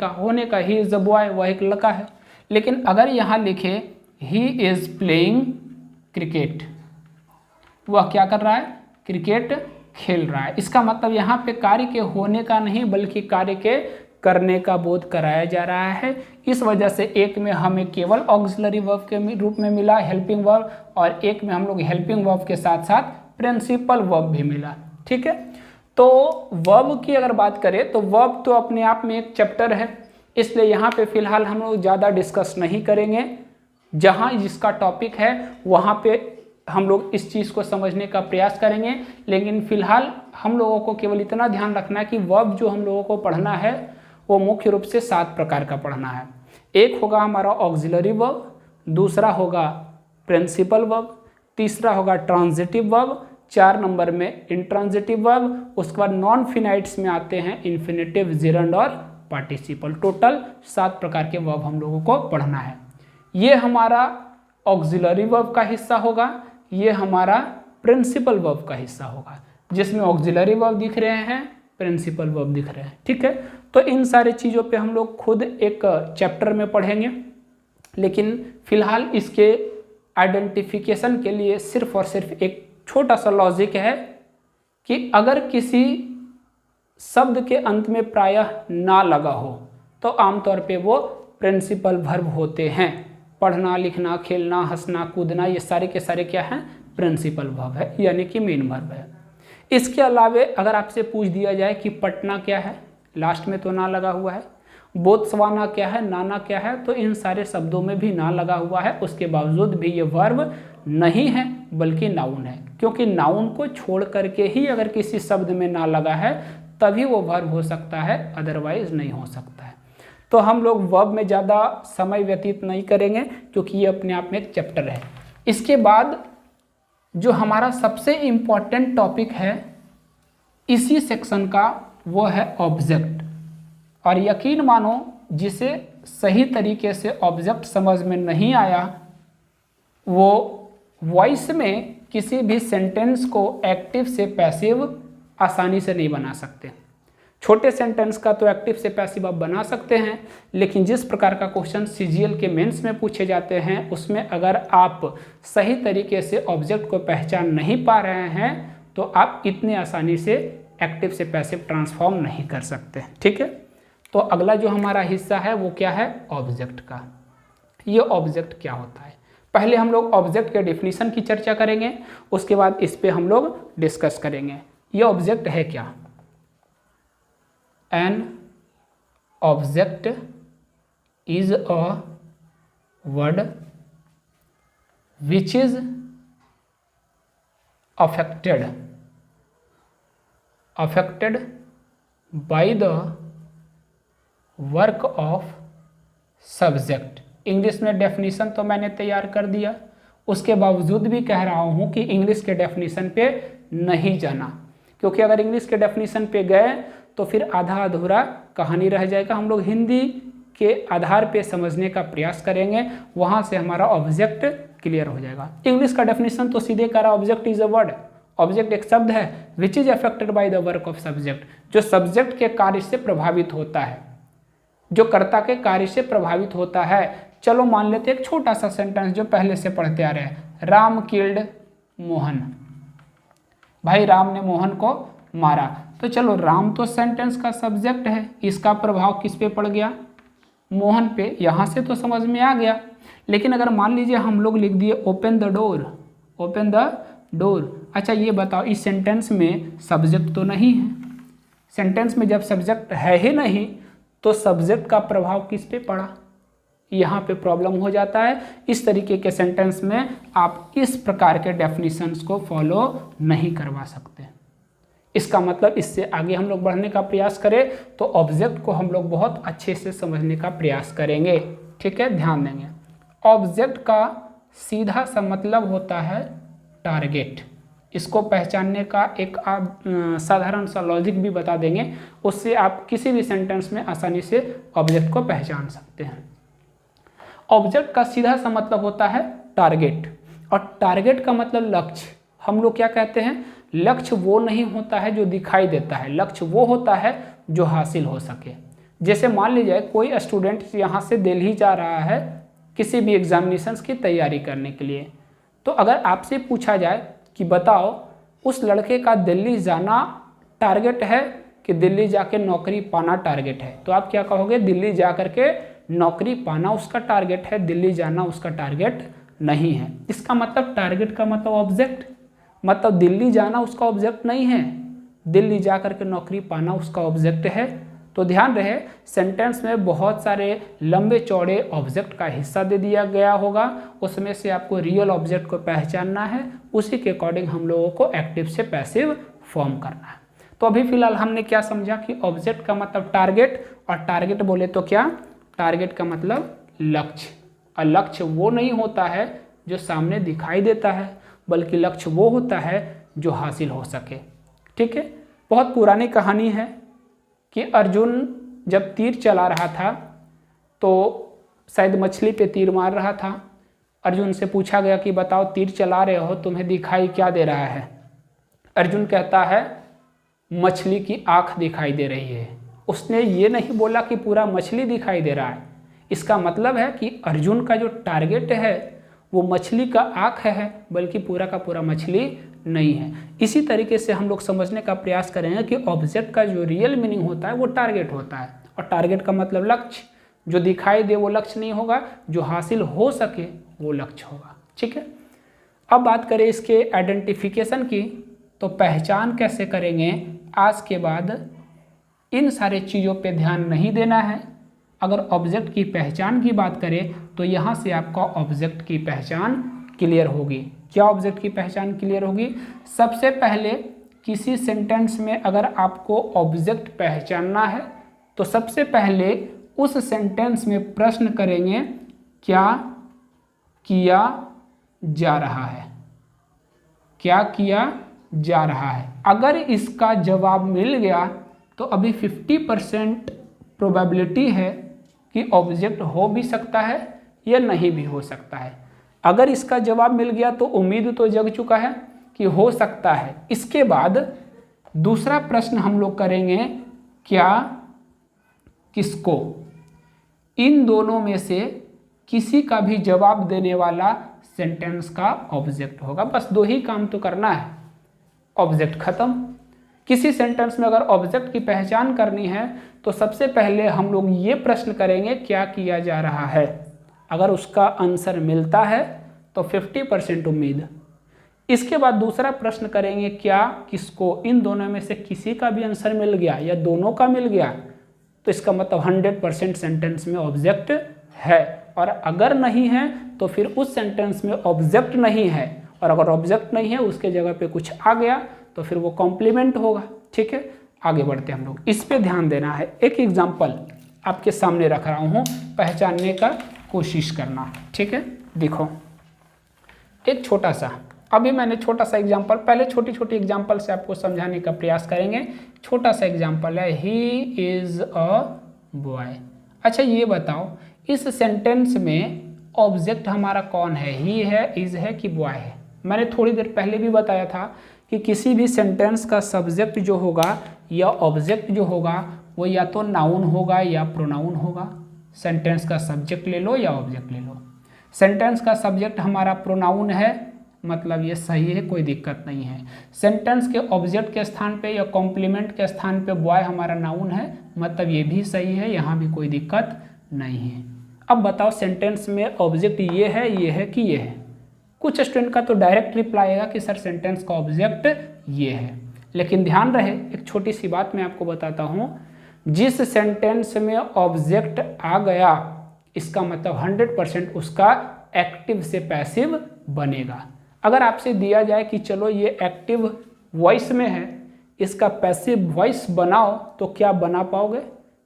का ही इज अ बॉय, वह एक लड़का है। लेकिन अगर यहाँ लिखे ही इज प्लेइंग क्रिकेट, वह क्या कर रहा है, क्रिकेट खेल रहा है, इसका मतलब यहाँ पे कार्य के होने का नहीं बल्कि कार्य के करने का बोध कराया जा रहा है। इस वजह से एक में हमें केवल ऑक्सिलरी वर्ब के रूप में मिला हेल्पिंग वर्ब, और एक में हम लोग हेल्पिंग वर्ब के साथ साथ प्रिंसिपल वर्ब भी मिला। ठीक है, तो वर्ब की अगर बात करें तो वर्ब तो अपने आप में एक चैप्टर है, इसलिए यहाँ पे फिलहाल हम लोग ज़्यादा डिस्कस नहीं करेंगे। जहाँ जिसका टॉपिक है वहाँ पे हम लोग इस चीज़ को समझने का प्रयास करेंगे, लेकिन फिलहाल हम लोगों को केवल इतना ध्यान रखना है कि वर्ब जो हम लोगों को पढ़ना है वो मुख्य रूप से 7 प्रकार का पढ़ना है। एक होगा हमारा ऑक्सिलरी वर्ब, दूसरा होगा प्रिंसिपल वर्ब, तीसरा होगा ट्रांजिटिव वर्ब, 4 नंबर में इंट्रांजिटिव वर्ब, उसके बाद नॉन फिनाइट्स में आते हैं इन्फिनेटिव, जेरंड और पार्टिसिपल। टोटल 7 प्रकार के वर्ब हम लोगों को पढ़ना है। ये हमारा ऑक्सिलरी वर्ब का हिस्सा होगा, ये हमारा प्रिंसिपल वर्ब का हिस्सा होगा, जिसमें ऑक्सिलरी वर्ब दिख रहे हैं, प्रिंसिपल वर्ब दिख रहे हैं। ठीक है, तो इन सारे चीज़ों पे हम लोग खुद एक चैप्टर में पढ़ेंगे, लेकिन फिलहाल इसके आइडेंटिफिकेशन के लिए सिर्फ और सिर्फ एक छोटा सा लॉजिक है कि अगर किसी शब्द के अंत में प्रायः ना लगा हो तो आमतौर पे वो प्रिंसिपल वर्ब होते हैं। पढ़ना, लिखना, खेलना, हंसना, कूदना, ये सारे के सारे क्या हैं, प्रिंसिपल वर्ब है, यानी कि मेन वर्ब है। इसके अलावे अगर आपसे पूछ दिया जाए कि पटना क्या है, लास्ट में तो ना लगा हुआ है, बोत्सवाना क्या है, नाना क्या है, तो इन सारे शब्दों में भी ना लगा हुआ है, उसके बावजूद भी ये वर्ब नहीं है बल्कि नाउन है, क्योंकि नाउन को छोड़ करके ही अगर किसी शब्द में ना लगा है तभी वो वर्ब हो सकता है, अदरवाइज नहीं हो सकता है। तो हम लोग वर्ब में ज़्यादा समय व्यतीत नहीं करेंगे क्योंकि ये अपने आप में एक चैप्टर है। इसके बाद जो हमारा सबसे इम्पॉर्टेंट टॉपिक है इसी सेक्शन का वो है ऑब्जेक्ट। और यकीन मानो जिसे सही तरीके से ऑब्जेक्ट समझ में नहीं आया वो वॉइस में किसी भी सेंटेंस को एक्टिव से पैसिव आसानी से नहीं बना सकते। छोटे सेंटेंस का तो एक्टिव से पैसिव आप बना सकते हैं, लेकिन जिस प्रकार का क्वेश्चन सीजीएल के मेंस में पूछे जाते हैं उसमें अगर आप सही तरीके से ऑब्जेक्ट को पहचान नहीं पा रहे हैं तो आप इतने आसानी से एक्टिव से पैसिव ट्रांसफॉर्म नहीं कर सकते। ठीक है, तो अगला जो हमारा हिस्सा है वो क्या है, ऑब्जेक्ट का। ये ऑब्जेक्ट क्या होता है, पहले हम लोग ऑब्जेक्ट के डेफिनेशन की चर्चा करेंगे, उसके बाद इस पे हम लोग डिस्कस करेंगे। ये ऑब्जेक्ट है क्या? An object is a word which is affected by the work of subject. English में डेफिनेशन तो मैंने तैयार कर दिया, उसके बावजूद भी कह रहा हूँ कि इंग्लिश के डेफिनेशन पे नहीं जाना, क्योंकि अगर इंग्लिश के डेफिनेशन पे गए तो फिर आधा अधूरा कहानी रह जाएगा। हम लोग हिंदी के आधार पे समझने का प्रयास करेंगे, वहाँ से हमारा ऑब्जेक्ट क्लियर हो जाएगा। इंग्लिश का डेफिनेशन तो सीधे कह रहा object is a word, object एक शब्द है which is affected by the work of subject, जो सब्जेक्ट के कार्य से प्रभावित होता है, जो कर्ता के कार्य से प्रभावित होता है। चलो मान लेते एक छोटा सा सेंटेंस जो पहले से पढ़ते आ रहे हैं, राम किल्ड मोहन, भाई राम ने मोहन को मारा। तो चलो राम तो सेंटेंस का सब्जेक्ट है, इसका प्रभाव किस पे पड़ गया, मोहन पे, यहाँ से तो समझ में आ गया। लेकिन अगर मान लीजिए हम लोग लिख दिए open the door, open the door, अच्छा ये बताओ इस सेंटेंस में सब्जेक्ट तो नहीं है, सेंटेंस में जब सब्जेक्ट है ही नहीं तो सब्जेक्ट का प्रभाव किस पे पड़ा, यहाँ पे प्रॉब्लम हो जाता है। इस तरीके के सेंटेंस में आप इस प्रकार के डेफिनेशंस को फॉलो नहीं करवा सकते। इसका मतलब इससे आगे हम लोग बढ़ने का प्रयास करें तो ऑब्जेक्ट को हम लोग बहुत अच्छे से समझने का प्रयास करेंगे। ठीक है, ध्यान देंगे। ऑब्जेक्ट का सीधा सा मतलब होता है टारगेट। इसको पहचानने का एक आप साधारण सा लॉजिक भी बता देंगे, उससे आप किसी भी सेंटेंस में आसानी से ऑब्जेक्ट को पहचान सकते हैं। ऑब्जेक्ट का सीधा सा मतलब होता है टारगेट, और टारगेट का मतलब लक्ष्य। हम लोग क्या कहते हैं, लक्ष्य वो नहीं होता है जो दिखाई देता है, लक्ष्य वो होता है जो हासिल हो सके। जैसे मान लीजिए कोई स्टूडेंट यहाँ से दिल्ली जा रहा है किसी भी एग्जामिनेशंस की तैयारी करने के लिए, तो अगर आपसे पूछा जाए कि बताओ उस लड़के का दिल्ली जाना टारगेट है कि दिल्ली जाके नौकरी पाना टारगेट है, तो आप क्या कहोगे, दिल्ली जा करके नौकरी पाना उसका टारगेट है, दिल्ली जाना उसका टारगेट नहीं है। इसका मतलब टारगेट का मतलब ऑब्जेक्ट, मतलब दिल्ली जाना उसका ऑब्जेक्ट नहीं है, दिल्ली जा करके नौकरी पाना उसका ऑब्जेक्ट है। तो ध्यान रहे सेंटेंस में बहुत सारे लंबे चौड़े ऑब्जेक्ट का हिस्सा दे दिया गया होगा, उसमें से आपको रियल ऑब्जेक्ट को पहचानना है, उसी के अकॉर्डिंग हम लोगों को एक्टिव से पैसिव फॉर्म करना है। तो अभी फिलहाल हमने क्या समझा कि ऑब्जेक्ट का मतलब टारगेट, और टारगेट बोले तो क्या, टारगेट का मतलब लक्ष्य, और लक्ष्य वो नहीं होता है जो सामने दिखाई देता है, बल्कि लक्ष्य वो होता है जो हासिल हो सके। ठीक है, बहुत पुरानी कहानी है कि अर्जुन जब तीर चला रहा था तो शायद मछली पे तीर मार रहा था। अर्जुन से पूछा गया कि बताओ तीर चला रहे हो तुम्हें दिखाई क्या दे रहा है। अर्जुन कहता है मछली की आँख दिखाई दे रही है। उसने ये नहीं बोला कि पूरा मछली दिखाई दे रहा है, इसका मतलब है कि अर्जुन का जो टारगेट है वो मछली का आँख है, बल्कि पूरा का पूरा मछली नहीं है। इसी तरीके से हम लोग समझने का प्रयास करेंगे कि ऑब्जेक्ट का जो रियल मीनिंग होता है वो टारगेट होता है, और टारगेट का मतलब लक्ष्य। जो दिखाई दे वो लक्ष्य नहीं होगा, जो हासिल हो सके वो लक्ष्य होगा। ठीक है, अब बात करें इसके आइडेंटिफिकेशन की, तो तो पहचान कैसे करेंगे, आज के बाद इन सारे चीज़ों पे ध्यान नहीं देना है। अगर ऑब्जेक्ट की पहचान की बात करें तो यहाँ से आपका ऑब्जेक्ट की पहचान क्लियर होगी। क्या ऑब्जेक्ट की पहचान क्लियर होगी? सबसे पहले किसी सेंटेंस में अगर आपको ऑब्जेक्ट पहचानना है तो सबसे पहले उस सेंटेंस में प्रश्न करेंगे क्या किया जा रहा है, क्या किया जा रहा है। अगर इसका जवाब मिल गया तो अभी 50% प्रोबेबिलिटी है कि ऑब्जेक्ट हो भी सकता है या नहीं भी हो सकता है। अगर इसका जवाब मिल गया तो उम्मीद तो जग चुका है कि हो सकता है। इसके बाद दूसरा प्रश्न हम लोग करेंगे क्या किसको। इन दोनों में से किसी का भी जवाब देने वाला सेंटेंस का ऑब्जेक्ट होगा। बस दो ही काम तो करना है, ऑब्जेक्ट खत्म। किसी सेंटेंस में अगर ऑब्जेक्ट की पहचान करनी है तो सबसे पहले हम लोग ये प्रश्न करेंगे क्या किया जा रहा है। अगर उसका आंसर मिलता है तो 50% उम्मीद। इसके बाद दूसरा प्रश्न करेंगे क्या किसको। इन दोनों में से किसी का भी आंसर मिल गया या दोनों का मिल गया तो इसका मतलब 100% सेंटेंस में ऑब्जेक्ट है। और अगर नहीं है तो फिर उस सेंटेंस में ऑब्जेक्ट नहीं है, और अगर ऑब्जेक्ट नहीं है उसके जगह पे कुछ आ गया तो फिर वो कॉम्प्लीमेंट होगा। ठीक है, आगे बढ़ते हैं हम लोग। इस पे ध्यान देना है। एक एग्जाम्पल आपके सामने रख रहा हूँ, पहचानने का कोशिश करना। ठीक है, देखो एक छोटा सा, अभी मैंने छोटा सा एग्जाम्पल, पहले छोटी छोटी एग्जाम्पल से आपको समझाने का प्रयास करेंगे। छोटा सा एग्जाम्पल है ही इज़ अ बॉय। अच्छा ये बताओ इस सेंटेंस में ऑब्जेक्ट हमारा कौन है, ही है, इज है कि बॉय है। मैंने थोड़ी देर पहले भी बताया था कि किसी भी सेंटेंस का सब्जेक्ट जो होगा या ऑब्जेक्ट जो होगा वो या तो नाउन होगा या प्रोनाउन होगा। सेंटेंस का सब्जेक्ट ले लो या ऑब्जेक्ट ले लो। सेंटेंस का सब्जेक्ट हमारा प्रोनाउन है, मतलब ये सही है, कोई दिक्कत नहीं है। सेंटेंस के ऑब्जेक्ट के स्थान पे या कॉम्प्लीमेंट के स्थान पे बॉय हमारा नाउन है, मतलब ये भी सही है, यहाँ भी कोई दिक्कत नहीं है। अब बताओ सेंटेंस में ऑब्जेक्ट ये है कि ये है। कुछ स्टूडेंट का तो डायरेक्ट रिप्लाई आएगा कि सर सेंटेंस का ऑब्जेक्ट ये है, लेकिन ध्यान रहे एक छोटी सी बात मैं आपको बताता हूँ। जिस सेंटेंस में ऑब्जेक्ट आ गया इसका मतलब 100% उसका एक्टिव से पैसिव बनेगा। अगर आपसे दिया जाए कि चलो ये एक्टिव वॉइस में है, इसका पैसिव वॉइस बनाओ, तो क्या बना पाओगे?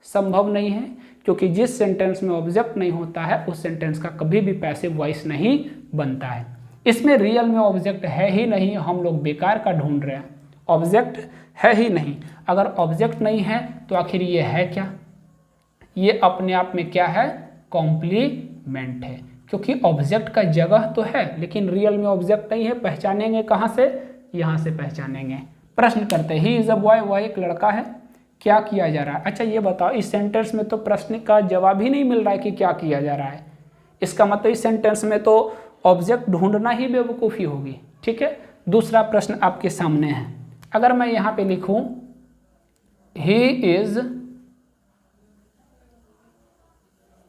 संभव नहीं है, क्योंकि जिस सेंटेंस में ऑब्जेक्ट नहीं होता है उस सेंटेंस का कभी भी पैसिव वॉइस नहीं बनता है। इसमें रियल में ऑब्जेक्ट है ही नहीं, हम लोग बेकार का ढूंढ रहे हैं। ऑब्जेक्ट है ही नहीं। अगर ऑब्जेक्ट नहीं है तो आखिर ये है क्या? ये अपने आप में क्या है? कॉम्प्लीमेंट है, क्योंकि ऑब्जेक्ट का जगह तो है लेकिन रियल में ऑब्जेक्ट नहीं है। पहचानेंगे कहाँ से? यहाँ से पहचानेंगे। प्रश्न करते हैं ही इज अ बॉय, वह एक लड़का है, क्या किया जा रहा है? अच्छा ये बताओ इस सेंटेंस में तो प्रश्न का जवाब ही नहीं मिल रहा है कि क्या किया जा रहा है। इसका मतलब इस सेंटेंस में तो ऑब्जेक्ट ढूंढना ही बेवकूफ़ी होगी। ठीक है, दूसरा प्रश्न आपके सामने है। अगर मैं यहाँ पे लिखूं ही इज,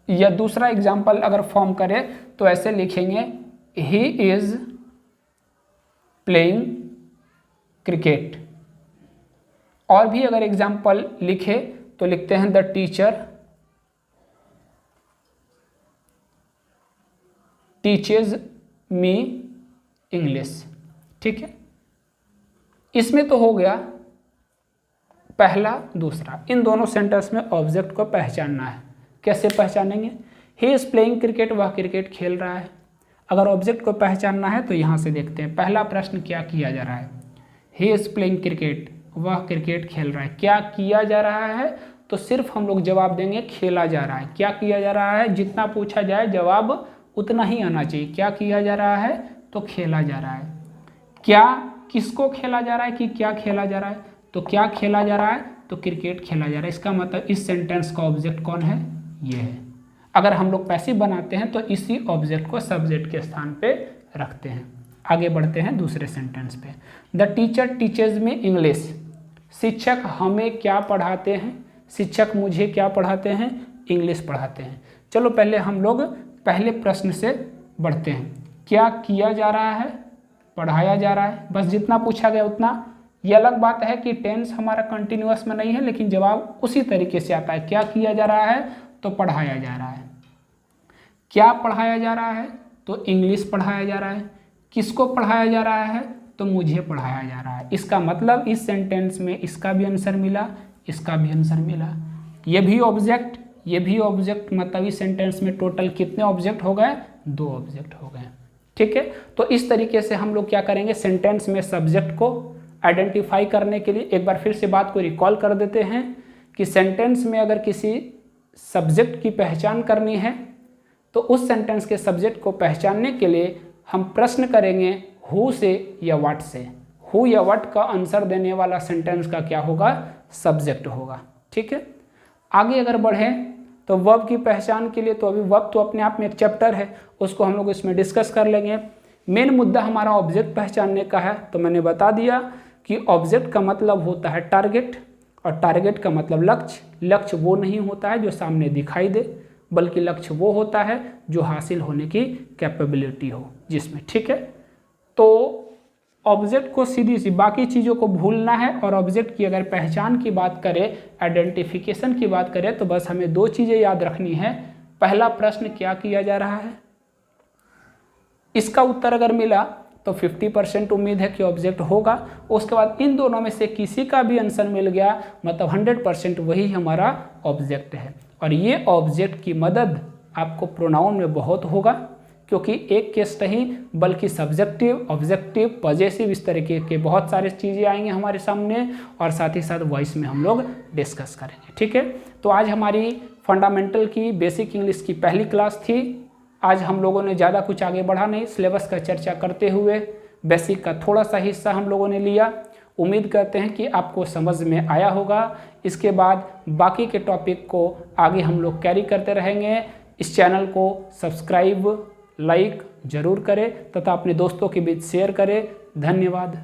या दूसरा एग्जाम्पल अगर फॉर्म करें तो ऐसे लिखेंगे ही इज प्लेइंग क्रिकेट। और भी अगर एग्जाम्पल लिखे तो लिखते हैं the teacher teaches me English. ठीक है, इसमें तो हो गया पहला दूसरा। इन दोनों सेंटेंस में ऑब्जेक्ट को पहचानना है। कैसे पहचानेंगे? ही इज प्लेइंग क्रिकेट, वह क्रिकेट खेल रहा है। अगर ऑब्जेक्ट को पहचानना है तो यहाँ से देखते हैं। पहला प्रश्न क्या किया जा रहा है? ही इज प्लेइंग क्रिकेट, वह क्रिकेट खेल रहा है। क्या किया जा रहा है? तो सिर्फ हम लोग जवाब देंगे खेला जा रहा है। क्या किया जा रहा है? जितना पूछा जाए जवाब उतना ही आना चाहिए। क्या किया जा रहा है? तो खेला जा रहा है। क्या किसको खेला जा रहा है कि क्या खेला जा रहा है? तो क्या खेला जा रहा है? तो क्रिकेट खेला जा रहा है। इसका मतलब इस सेंटेंस का ऑब्जेक्ट कौन है? ये है। अगर हम लोग पैसिव बनाते हैं तो इसी ऑब्जेक्ट को सब्जेक्ट के स्थान पे रखते हैं। आगे बढ़ते हैं दूसरे सेंटेंस पे। The teacher teaches me English, शिक्षक हमें क्या पढ़ाते हैं? शिक्षक मुझे क्या पढ़ाते हैं? इंग्लिश पढ़ाते हैं। चलो पहले हम लोग पहले प्रश्न से बढ़ते हैं। क्या किया जा रहा है? पढ़ाया जा रहा है। बस जितना पूछा गया उतना ये अलग बात है कि टेंस हमारा कंटिन्यूअस में नहीं है, लेकिन जवाब उसी तरीके से आता है। क्या किया जा रहा है? तो पढ़ाया जा रहा है। क्या पढ़ाया जा रहा है? तो इंग्लिश पढ़ाया जा रहा है। किसको पढ़ाया जा रहा है? तो मुझे पढ़ाया जा रहा है। इसका मतलब इस सेंटेंस में इसका भी आंसर मिला, इसका भी आंसर मिला। ये भी ऑब्जेक्ट, ये भी ऑब्जेक्ट, मतलब इस सेंटेंस में टोटल कितने ऑब्जेक्ट हो गए? 2 ऑब्जेक्ट हो गए। ठीक है, तो इस तरीके से हम लोग क्या करेंगे, सेंटेंस में सब्जेक्ट को आइडेंटिफाई करने के लिए एक बार फिर से बात को रिकॉल कर देते हैं कि सेंटेंस में अगर किसी सब्जेक्ट की पहचान करनी है तो उस सेंटेंस के सब्जेक्ट को पहचानने के लिए हम प्रश्न करेंगे हु से या व्हाट से। हु या व्हाट का आंसर देने वाला सेंटेंस का क्या होगा? सब्जेक्ट होगा। ठीक है, आगे अगर बढ़ें तो वर्ब की पहचान के लिए, तो अभी वर्ब तो अपने आप में एक चैप्टर है, उसको हम लोग इसमें डिस्कस कर लेंगे। मेन मुद्दा हमारा ऑब्जेक्ट पहचानने का है। तो मैंने बता दिया कि ऑब्जेक्ट का मतलब होता है टारगेट, और टारगेट का मतलब लक्ष्य। लक्ष्य वो नहीं होता है जो सामने दिखाई दे, बल्कि लक्ष्य वो होता है जो हासिल होने की कैपेबिलिटी हो जिसमें। ठीक है, तो ऑब्जेक्ट को सीधी सी बाकी चीज़ों को भूलना है, और ऑब्जेक्ट की अगर पहचान की बात करें, आइडेंटिफिकेशन की बात करें, तो बस हमें 2 चीज़ें याद रखनी है। पहला प्रश्न क्या किया जा रहा है, इसका उत्तर अगर मिला तो 50% उम्मीद है कि ऑब्जेक्ट होगा। उसके बाद इन दोनों में से किसी का भी आंसर मिल गया, मतलब 100% वही हमारा ऑब्जेक्ट है। और ये ऑब्जेक्ट की मदद आपको प्रोनाउन में बहुत होगा, क्योंकि एक केस नहीं बल्कि सब्जेक्टिव, ऑब्जेक्टिव, पॉजेसिव, इस तरीके के बहुत सारे चीज़ें आएंगे हमारे सामने, और साथ ही साथ वॉइस में हम लोग डिस्कस करेंगे। ठीक है, तो आज हमारी फंडामेंटल की बेसिक इंग्लिश की पहली क्लास थी। आज हम लोगों ने ज़्यादा कुछ आगे बढ़ा नहीं, सिलेबस का चर्चा करते हुए बेसिक का थोड़ा सा हिस्सा हम लोगों ने लिया। उम्मीद करते हैं कि आपको समझ में आया होगा। इसके बाद बाकी के टॉपिक को आगे हम लोग कैरी करते रहेंगे। इस चैनल को सब्सक्राइब, लाइक जरूर करें तथा अपने दोस्तों के बीच शेयर करें। धन्यवाद।